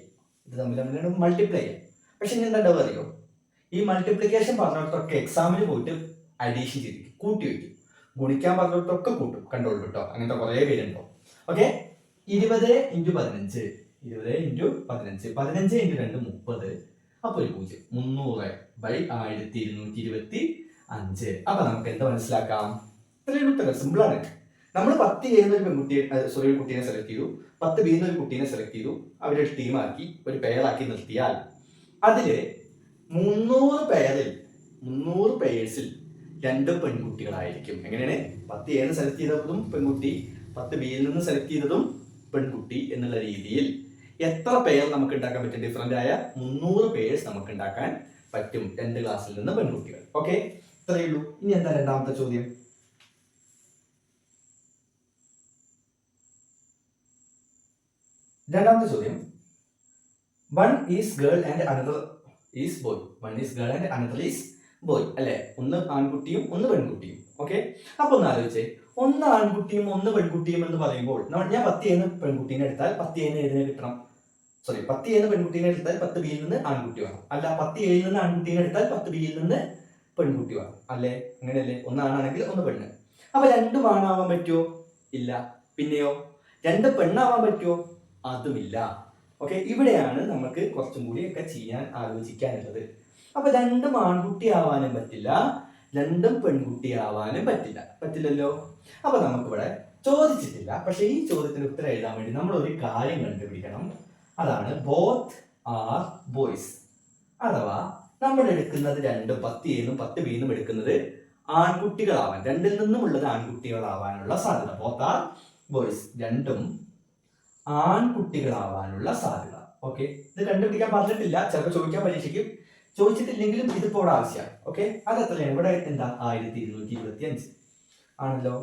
Speaker 1: ഇത് തമ്മിൽ മൾട്ടിപ്ലൈ ചെയ്യാം. പക്ഷെ ഇനി എന്താ ഉണ്ടാവുക അറിയോ? ഈ മൾട്ടിപ്ലിക്കേഷൻ പറഞ്ഞിടത്തൊക്കെ എക്സാമിന് പോയിട്ട് അഡീഷൻ ചെയ്തിരിക്കും, കൂട്ടി വയ്ക്കും. ഗുണിക്കാൻ പറഞ്ഞിടത്തൊക്കെ കൂട്ടും, കണ്ടോളൂ കേട്ടോ. അങ്ങനത്തെ കുറേ പേരുണ്ടോ. ഓക്കെ, 20 × 15, 20 × 15, 15 × 2 30. അപ്പൊ ഒരു 0, 300/1225. അപ്പൊ നമുക്ക് എന്താ മനസ്സിലാക്കാം? ഇത്രയും ഉത്തരം സിമ്പിൾ ആണ്. നമ്മൾ 10 A ഒരു പെൺകുട്ടിയെ, ഒരു കുട്ടീനെ സെലക്ട് ചെയ്തു, 10 B ഒരു കുട്ടീനെ സെലക്ട് ചെയ്തു, അവരെ ടീമാക്കി ഒരു പെയറാക്കി നിർത്തിയാൽ അതില് 300 പേഴ്സിൽ 2 പെൺകുട്ടികളായിരിക്കും. എങ്ങനെയാണ്? 10 A സെലക്ട് ചെയ്തതും പെൺകുട്ടി, 10 B നിന്ന് സെലക്ട് ചെയ്തതും പെൺകുട്ടി എന്നുള്ള രീതിയിൽ എത്ര പേർ നമുക്ക് ഉണ്ടാക്കാൻ പറ്റും? ഡിഫറൻ്റ് ആയ 300 പേഴ്സ് നമുക്ക് ഉണ്ടാക്കാൻ പറ്റും 2 ക്ലാസ്സിൽ നിന്ന് പെൺകുട്ടികൾ. ഓക്കെ, ഇത്രയേ ഉള്ളൂ. ഇനി എന്താ രണ്ടാമത്തെ ചോദ്യം? രണ്ടാമത്തെ ചോദ്യം, one is girl and another is boy. One is girl and another is boy അല്ലെ. ഒന്ന് ആൺകുട്ടിയും ഒന്ന് പെൺകുട്ടിയും. ഓക്കെ, അപ്പൊ ഒന്ന് ആലോചിച്ചേ, ഒന്ന് ആൺകുട്ടിയും ഒന്ന് പെൺകുട്ടിയും എന്ന് പറയുമ്പോൾ ഞാൻ 10 A പെൺകുട്ടീനെ എടുത്താൽ 10 A ഏതിനെ കിട്ടണം? 10 A പെൺകുട്ടീനെ എടുത്താൽ 10 B നിന്ന് ആൺകുട്ടി വേണം. അല്ല, 10 A നിന്ന് ആൺകുട്ടീനെ എടുത്താൽ 10 B നിന്ന് പെൺകുട്ടി വേണം അല്ലേ. അങ്ങനെയല്ലേ? ഒന്ന് ആണാണെങ്കിൽ ഒന്ന് പെണ്ണ്. അപ്പൊ 2 ആണാവാൻ പറ്റുമോ? ഇല്ല. പിന്നെയോ 2 പെണ്ണാവാൻ പറ്റുമോ? അതുമില്ല. ഓക്കെ, ഇവിടെയാണ് നമുക്ക് കുറച്ചും കൂടി ഒക്കെ ചെയ്യാൻ ആലോചിക്കാനുള്ളത്. അപ്പൊ 2 ആൺകുട്ടി ആവാനും പറ്റില്ല, 2 പെൺകുട്ടി ആവാനും പറ്റില്ലല്ലോ. അപ്പൊ നമുക്കിവിടെ ചോദിച്ചിട്ടില്ല, പക്ഷെ ഈ ചോദ്യത്തിന് ഉത്തരം എഴുതാൻ വേണ്ടി നമ്മൾ ഒരു കാര്യം കണ്ടുപിടിക്കണം. അതാണ് ബോത്ത് ആർ ബോയ്സ്. അഥവാ നമ്മൾ എടുക്കുന്നത് 2 10 A ന്നും 10 B ന്നും എടുക്കുന്നത് ആൺകുട്ടികളാവാൻ, രണ്ടിൽ നിന്നുമുള്ളത് ആൺകുട്ടികളാവാനുള്ള സാധ്യത. ബോത്ത് ആർ ബോയ്സ്, രണ്ടും ആൺകുട്ടികളാവാനുള്ള സാധ്യത. ഓക്കെ, ഇത് കണ്ടുപിടിക്കാൻ പറഞ്ഞിട്ടില്ല, ചിലപ്പോൾ ചോദിക്കാൻ പരീക്ഷയ്ക്കും. ചോദിച്ചിട്ടില്ലെങ്കിലും ഇതിപ്പോൾ ആവശ്യമാണ്. ഓക്കെ, അത് എത്രയാണ്? ഇവിടെ എന്താ 1225 ആണല്ലോ.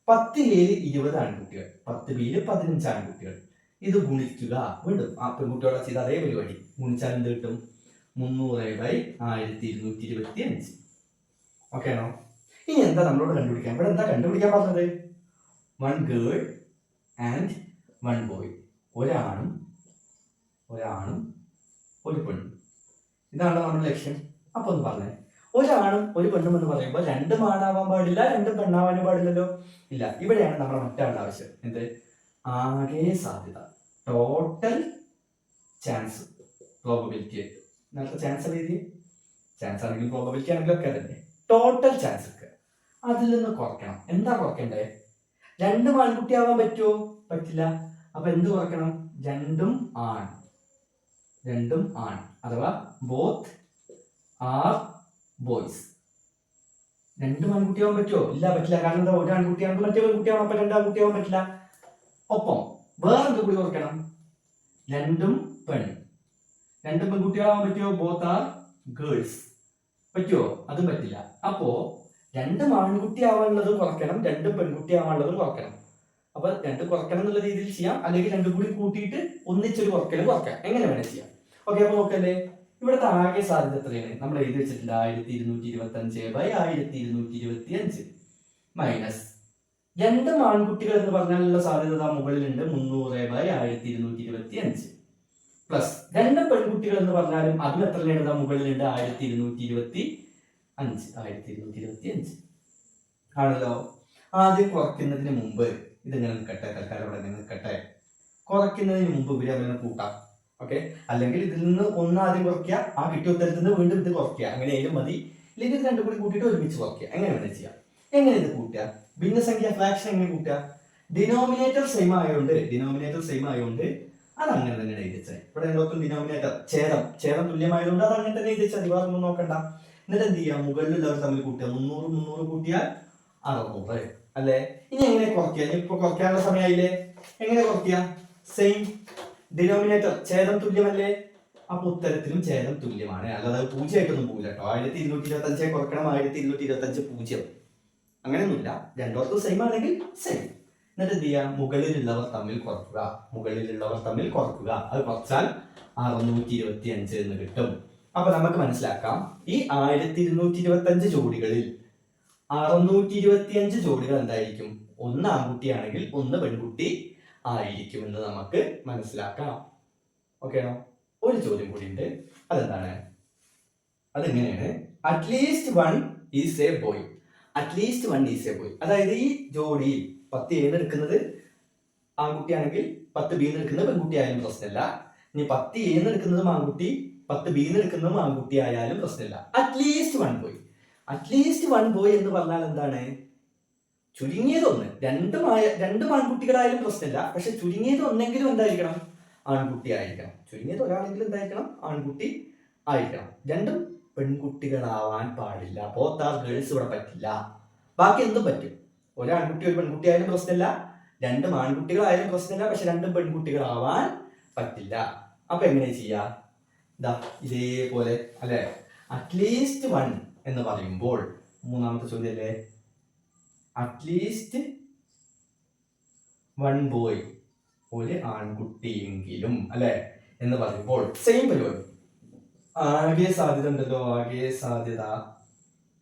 Speaker 1: 10 A 20 ആൺകുട്ടികൾ, 10 B 15 ആൺകുട്ടികൾ. ഇത് ഗുണിക്കുക. വീണ്ടും ആ പെൺകുട്ടികളെ ചെയ്ത അതേ പരിപാടി. ഗുണിച്ചാൽ എന്ത് കിട്ടും? 300/1225. ഓക്കെ ആണോ? ഇനി എന്താ നമ്മളോട് കണ്ടുപിടിക്കാൻ? ഇവിടെ എന്താ കണ്ടുപിടിക്കാൻ പറഞ്ഞത്? 1 ഗേൾ ആൻഡ് 1 ബോയ്. ഒരാണും ഒരു പെണ്ണും. ഇതാണ് നമ്മുടെ ലക്ഷ്യം. അപ്പൊ ഒന്ന് പറഞ്ഞേ, ഒരാണും ഒരു പെണ്ണും എന്ന് പറയുമ്പോൾ 2 ആണാവാൻ പാടില്ല, 2 പെണ്ണാവാനും പാടില്ലല്ലോ. ഇല്ല, ഇവിടെയാണ് നമ്മുടെ മറ്റാളുടെ ആവശ്യം. എന്ത്? ആകെ സാധ്യത, ടോട്ടൽ ചാൻസ്, പ്രോബബിലിറ്റി. നേരത്തെ ചാൻസ് എഴുതി, ചാൻസ് ആണെങ്കിലും പ്രോബബിലിറ്റി ആണെങ്കിലും ഒക്കെ തന്നെ. ടോട്ടൽ ചാൻസ് ഒക്കെ അതിൽ നിന്ന് കുറയ്ക്കണം. എന്താ കുറയ്ക്കണ്ടേ? 2 ആൺകുട്ടി ആവാൻ പറ്റുമോ? പറ്റില്ല. അപ്പൊ എന്ത് കുറയ്ക്കണം? 2 ആൺ അഥവാ ബോത്ത് ആർ ബോയ്സ്. രണ്ടും ആൺകുട്ടിയാവാൻ പറ്റുമോ? ഇല്ല, പറ്റില്ല. കാരണം എന്താ, ഒരു ആൺകുട്ടിയാണെങ്കിൽ മറ്റേ പെൺകുട്ടിയാവാം, അപ്പൊ രണ്ട് ആൺകുട്ടിയാവാൻ പറ്റില്ല. ഒപ്പം വേറെന്ത് കൂടി ഓർക്കണം, രണ്ടും പെൺകുട്ടികളാവാൻ പറ്റുമോ? Both are girls. പറ്റുമോ? അതും പറ്റില്ല. അപ്പോ രണ്ടും ആൺകുട്ടിയാവാനുള്ളത് കുറയ്ക്കണം, രണ്ടും പെൺകുട്ടിയാവാനുള്ളത് കുറയ്ക്കണം. അപ്പൊ രണ്ടും കുറയ്ക്കണം എന്നുള്ള രീതിയിൽ ചെയ്യാം, അല്ലെങ്കിൽ രണ്ടും കൂടി കൂട്ടിയിട്ട് ഒന്നിച്ചൊരു കുറയ്ക്കലും കുറയ്ക്കാം, എങ്ങനെ വേണേൽ ചെയ്യാം. ഓക്കെ, അപ്പൊ നോക്കല്ലേ, ഇവിടുത്തെ ആകെ സാധ്യത എത്രയാണ്? നമ്മൾ എഴുതി വെച്ചിട്ടുണ്ട് 1225/1225 മൈനസ് രണ്ടും ആൺകുട്ടികൾ എന്ന് പറഞ്ഞാലുള്ള സാധ്യത മുകളിലുണ്ട് 300/1225 പ്ലസ് രണ്ട് പെൺകുട്ടികൾ എന്ന് പറഞ്ഞാലും അതും എത്രയാണ്? മുകളിലുണ്ട് 1225 ആണല്ലോ. ആദ്യം കുറയ്ക്കുന്നതിന് മുമ്പ് ഇതിങ്ങനെ നിൽക്കട്ടെ, തൽക്കാലം ഇവിടെ നിൽക്കട്ടെ. കുറയ്ക്കുന്നതിന് മുമ്പ് ഇവരെ അങ്ങനെ കൂട്ടാം. ഓക്കെ, അല്ലെങ്കിൽ ഇതിൽ നിന്ന് ഒന്നാദ്യം കുറയ്ക്കുക, ആ കിട്ടിയ ഉത്തരത്തിൽ നിന്ന് വീണ്ടും ഇത് കുറയ്ക്കുക, അങ്ങനെയായാലും മതി. അല്ലെങ്കിൽ ഇത് രണ്ടും കൂടി കൂട്ടിയിട്ട് ഒരുമിച്ച് കുറയ്ക്കുക, എങ്ങനെ വേണം ചെയ്യാം. എങ്ങനെ ഇത് കൂട്ടുക? ഭിന്നസംഖ്യ ഫ്രാക്ഷൻ എങ്ങനെ കൂട്ടുക? ഡിനോമിനേറ്റർ സെയിം ആയതുകൊണ്ട് അത് അങ്ങനെ തന്നെ എഴുതിച്ചാൽ. ഇവിടെ എല്ലാവർക്കും ഡിനോമിനേറ്റർ ഛേദം തുല്യമായതുകൊണ്ട് അത് അങ്ങനെ തന്നെ എഴുതിച്ചാൽ ദിവാറൊന്നും നോക്കണ്ട. എന്നിട്ട് എന്ത് ചെയ്യാം, മുകളിലുള്ളവർ തമ്മിൽ കൂട്ടുക. 300 കൂട്ടിയാൽ 600 അല്ലേ? ഇനി എങ്ങനെ കുറയ്ക്കുക? ഇപ്പൊ കുറയ്ക്കാനുള്ള സമയമായില്ലേ? എങ്ങനെ കുറയ്ക്കുക? സെയിം ഡിനോമിനേറ്റർ ഛേദം തുല്യമല്ലേ? അപ്പൊ ഉത്തരത്തിലും ഛേദം തുല്യമാണ്, അല്ലാതെ 0 ആയിട്ടൊന്നും പോകില്ല കേട്ടോ. 1225 കുറക്കണം, 1225 0 അങ്ങനെയൊന്നുമില്ല. രണ്ടോർക്കും സെയിം ആണെങ്കിൽ സെയിം. എന്നിട്ട് എന്ത് ചെയ്യാം, മുകളിലുള്ളവർ തമ്മിൽ കുറക്കുക. അത് കുറച്ചാൽ 625 എന്ന് കിട്ടും. അപ്പൊ നമുക്ക് മനസ്സിലാക്കാം, ഈ 1225 ജോഡികളിൽ 625 ജോഡികൾ എന്തായിരിക്കും? ഒന്ന് ആൺകുട്ടിയാണെങ്കിൽ ഒന്ന് പെൺകുട്ടി ആയിരിക്കും എന്ന് നമുക്ക് മനസ്സിലാക്കാം. ഓക്കെ ആണോ? ഒരു ചോദ്യം കൂടി ഉണ്ട്, അതെന്താണ്? അതെങ്ങനെയാണ്? At least one is A boy. അതായത് ഈ ജോഡിയിൽ 10 A എടുക്കുന്നത് ആൺകുട്ടിയാണെങ്കിൽ 10 B എടുക്കുന്നത് പെൺകുട്ടി ആയാലും പ്രശ്നമില്ല. ഇനി 10 A എടുക്കുന്നതും ആൺകുട്ടി 10 B എടുക്കുന്നതും ആൺകുട്ടി ആയാലും പ്രശ്നമില്ല. അറ്റ്ലീസ്റ്റ് വൺ ബോയ് എന്ന് പറഞ്ഞാൽ എന്താണ്? ചുരുങ്ങിയതൊന്ന്. രണ്ടും ആൺകുട്ടികളായാലും പ്രശ്നമില്ല, പക്ഷെ ചുരുങ്ങിയത് ഒന്നെങ്കിലും എന്തായിരിക്കണം? ആൺകുട്ടി ആയിരിക്കണം. ചുരുങ്ങിയത് ഒരാളെങ്കിലും എന്തായിരിക്കണം? ആൺകുട്ടി ആയിരിക്കണം. രണ്ടും പെൺകുട്ടികളാവാൻ പാടില്ല. ബോത്ത് ആർ ഗേൾസ് ഇവിടെ പറ്റില്ല. ബാക്കി എന്തും പറ്റും. ഒരു ആൺകുട്ടി ഒരു പെൺകുട്ടി ആയാലും പ്രശ്നമില്ല, രണ്ടും ആൺകുട്ടികളായാലും പ്രശ്നമില്ല, പക്ഷെ രണ്ടും പെൺകുട്ടികളാവാൻ പറ്റില്ല. അപ്പൊ എങ്ങനെ ചെയ്യാ? ഇതേപോലെ അല്ലെ? അറ്റ്ലീസ്റ്റ് വൺ എന്ന് പറയുമ്പോൾ മൂന്നാമത്തെ ചോദ്യം അല്ലേ? അറ്റ്ലീസ്റ്റ് വൺ ബോയ്, ഒരു ആൺകുട്ടിയെങ്കിലും അല്ലെ എന്ന് പറയുമ്പോൾ സെയിം പരിപാടി. ആകെ സാധ്യത ഉണ്ടല്ലോ,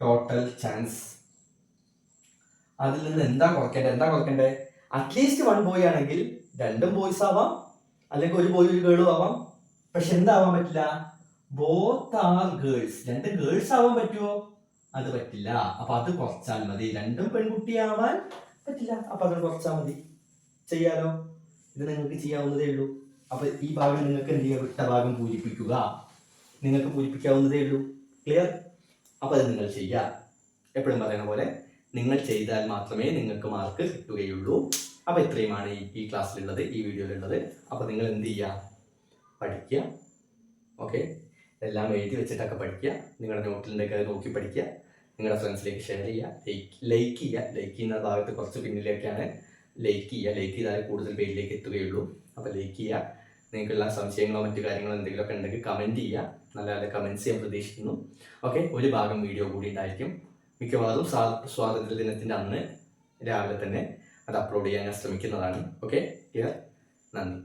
Speaker 1: ടോട്ടൽ ചാൻസ്. അതിൽ നിന്ന് എന്താ കുറയ്ക്കണ്ടേ? അറ്റ്ലീസ്റ്റ് വൺ ബോയ് ആണെങ്കിൽ രണ്ടും ബോയ്സ് ആവാം, അല്ലെങ്കിൽ ഒരു ബോയ് ഒരു ഗേളും ആവാം. പക്ഷെ എന്താവാൻ പറ്റില്ല? Both are girls. രണ്ട് ഗേൾസ് ആവാൻ പറ്റുമോ? അത് പറ്റില്ല. അപ്പൊ അത് കുറച്ചാൽ മതി. രണ്ടും പെൺകുട്ടിയാവാൻ പറ്റില്ല, അപ്പൊ അത് കുറച്ചാൽ മതി. ചെയ്യാലോ? ഇത് നിങ്ങൾക്ക് ചെയ്യാവുന്നതേ ഉള്ളൂ. അപ്പൊ ഈ ഭാഗം നിങ്ങൾക്ക് എന്ത് ചെയ്യുക? വിട്ട ഭാഗം പൂരിപ്പിക്കുക. നിങ്ങൾക്ക് പൂരിപ്പിക്കാവുന്നതേ ഉള്ളൂ. ക്ലിയർ? അപ്പൊ അത് നിങ്ങൾ ചെയ്യുക. എപ്പോഴും പറയുന്ന പോലെ നിങ്ങൾ ചെയ്താൽ മാത്രമേ നിങ്ങൾക്ക് മാർക്ക് കിട്ടുകയുള്ളൂ. അപ്പൊ ഇത്രയുമാണ് ഈ ക്ലാസ്സിലുള്ളത്, ഈ വീഡിയോയിലുള്ളത്. അപ്പൊ നിങ്ങൾ എന്ത് ചെയ്യുക? പഠിക്കുക. ഓക്കെ, എല്ലാം എഴുതി വെച്ചിട്ടൊക്കെ പഠിക്കുക. നിങ്ങളുടെ നോട്ടിലുണ്ടെങ്കിൽ അത് നോക്കി പഠിക്കുക. നിങ്ങളുടെ ഫ്രണ്ട്സിലേക്ക് ഷെയർ ചെയ്യുക. ലൈക്ക് ചെയ്യുന്ന ഭാഗത്ത് കുറച്ച് പിന്നിലേക്കാണ്. ലൈക്ക് ചെയ്താൽ കൂടുതൽ പേരിലേക്ക് എത്തുകയുള്ളൂ. അപ്പോൾ ലൈക്ക് ചെയ്യുക. നിങ്ങൾക്കുള്ള സംശയങ്ങളോ മറ്റു കാര്യങ്ങളോ എന്തെങ്കിലുമൊക്കെ ഉണ്ടെങ്കിൽ കമൻറ്റ് ചെയ്യുക. നല്ല നല്ല കമൻറ്റ്സ് ഞാൻ പ്രതീക്ഷിക്കുന്നു. ഓക്കെ, ഒരു ഭാഗം വീഡിയോ കൂടി ഉണ്ടായിരിക്കും. മിക്കവാറും സ്വാതന്ത്ര്യ ദിനത്തിൻ്റെ അന്ന് രാവിലെ തന്നെ അത് അപ്ലോഡ് ചെയ്യാൻ ഞാൻ ശ്രമിക്കുന്നതാണ്. Okay, clear? നന്ദി.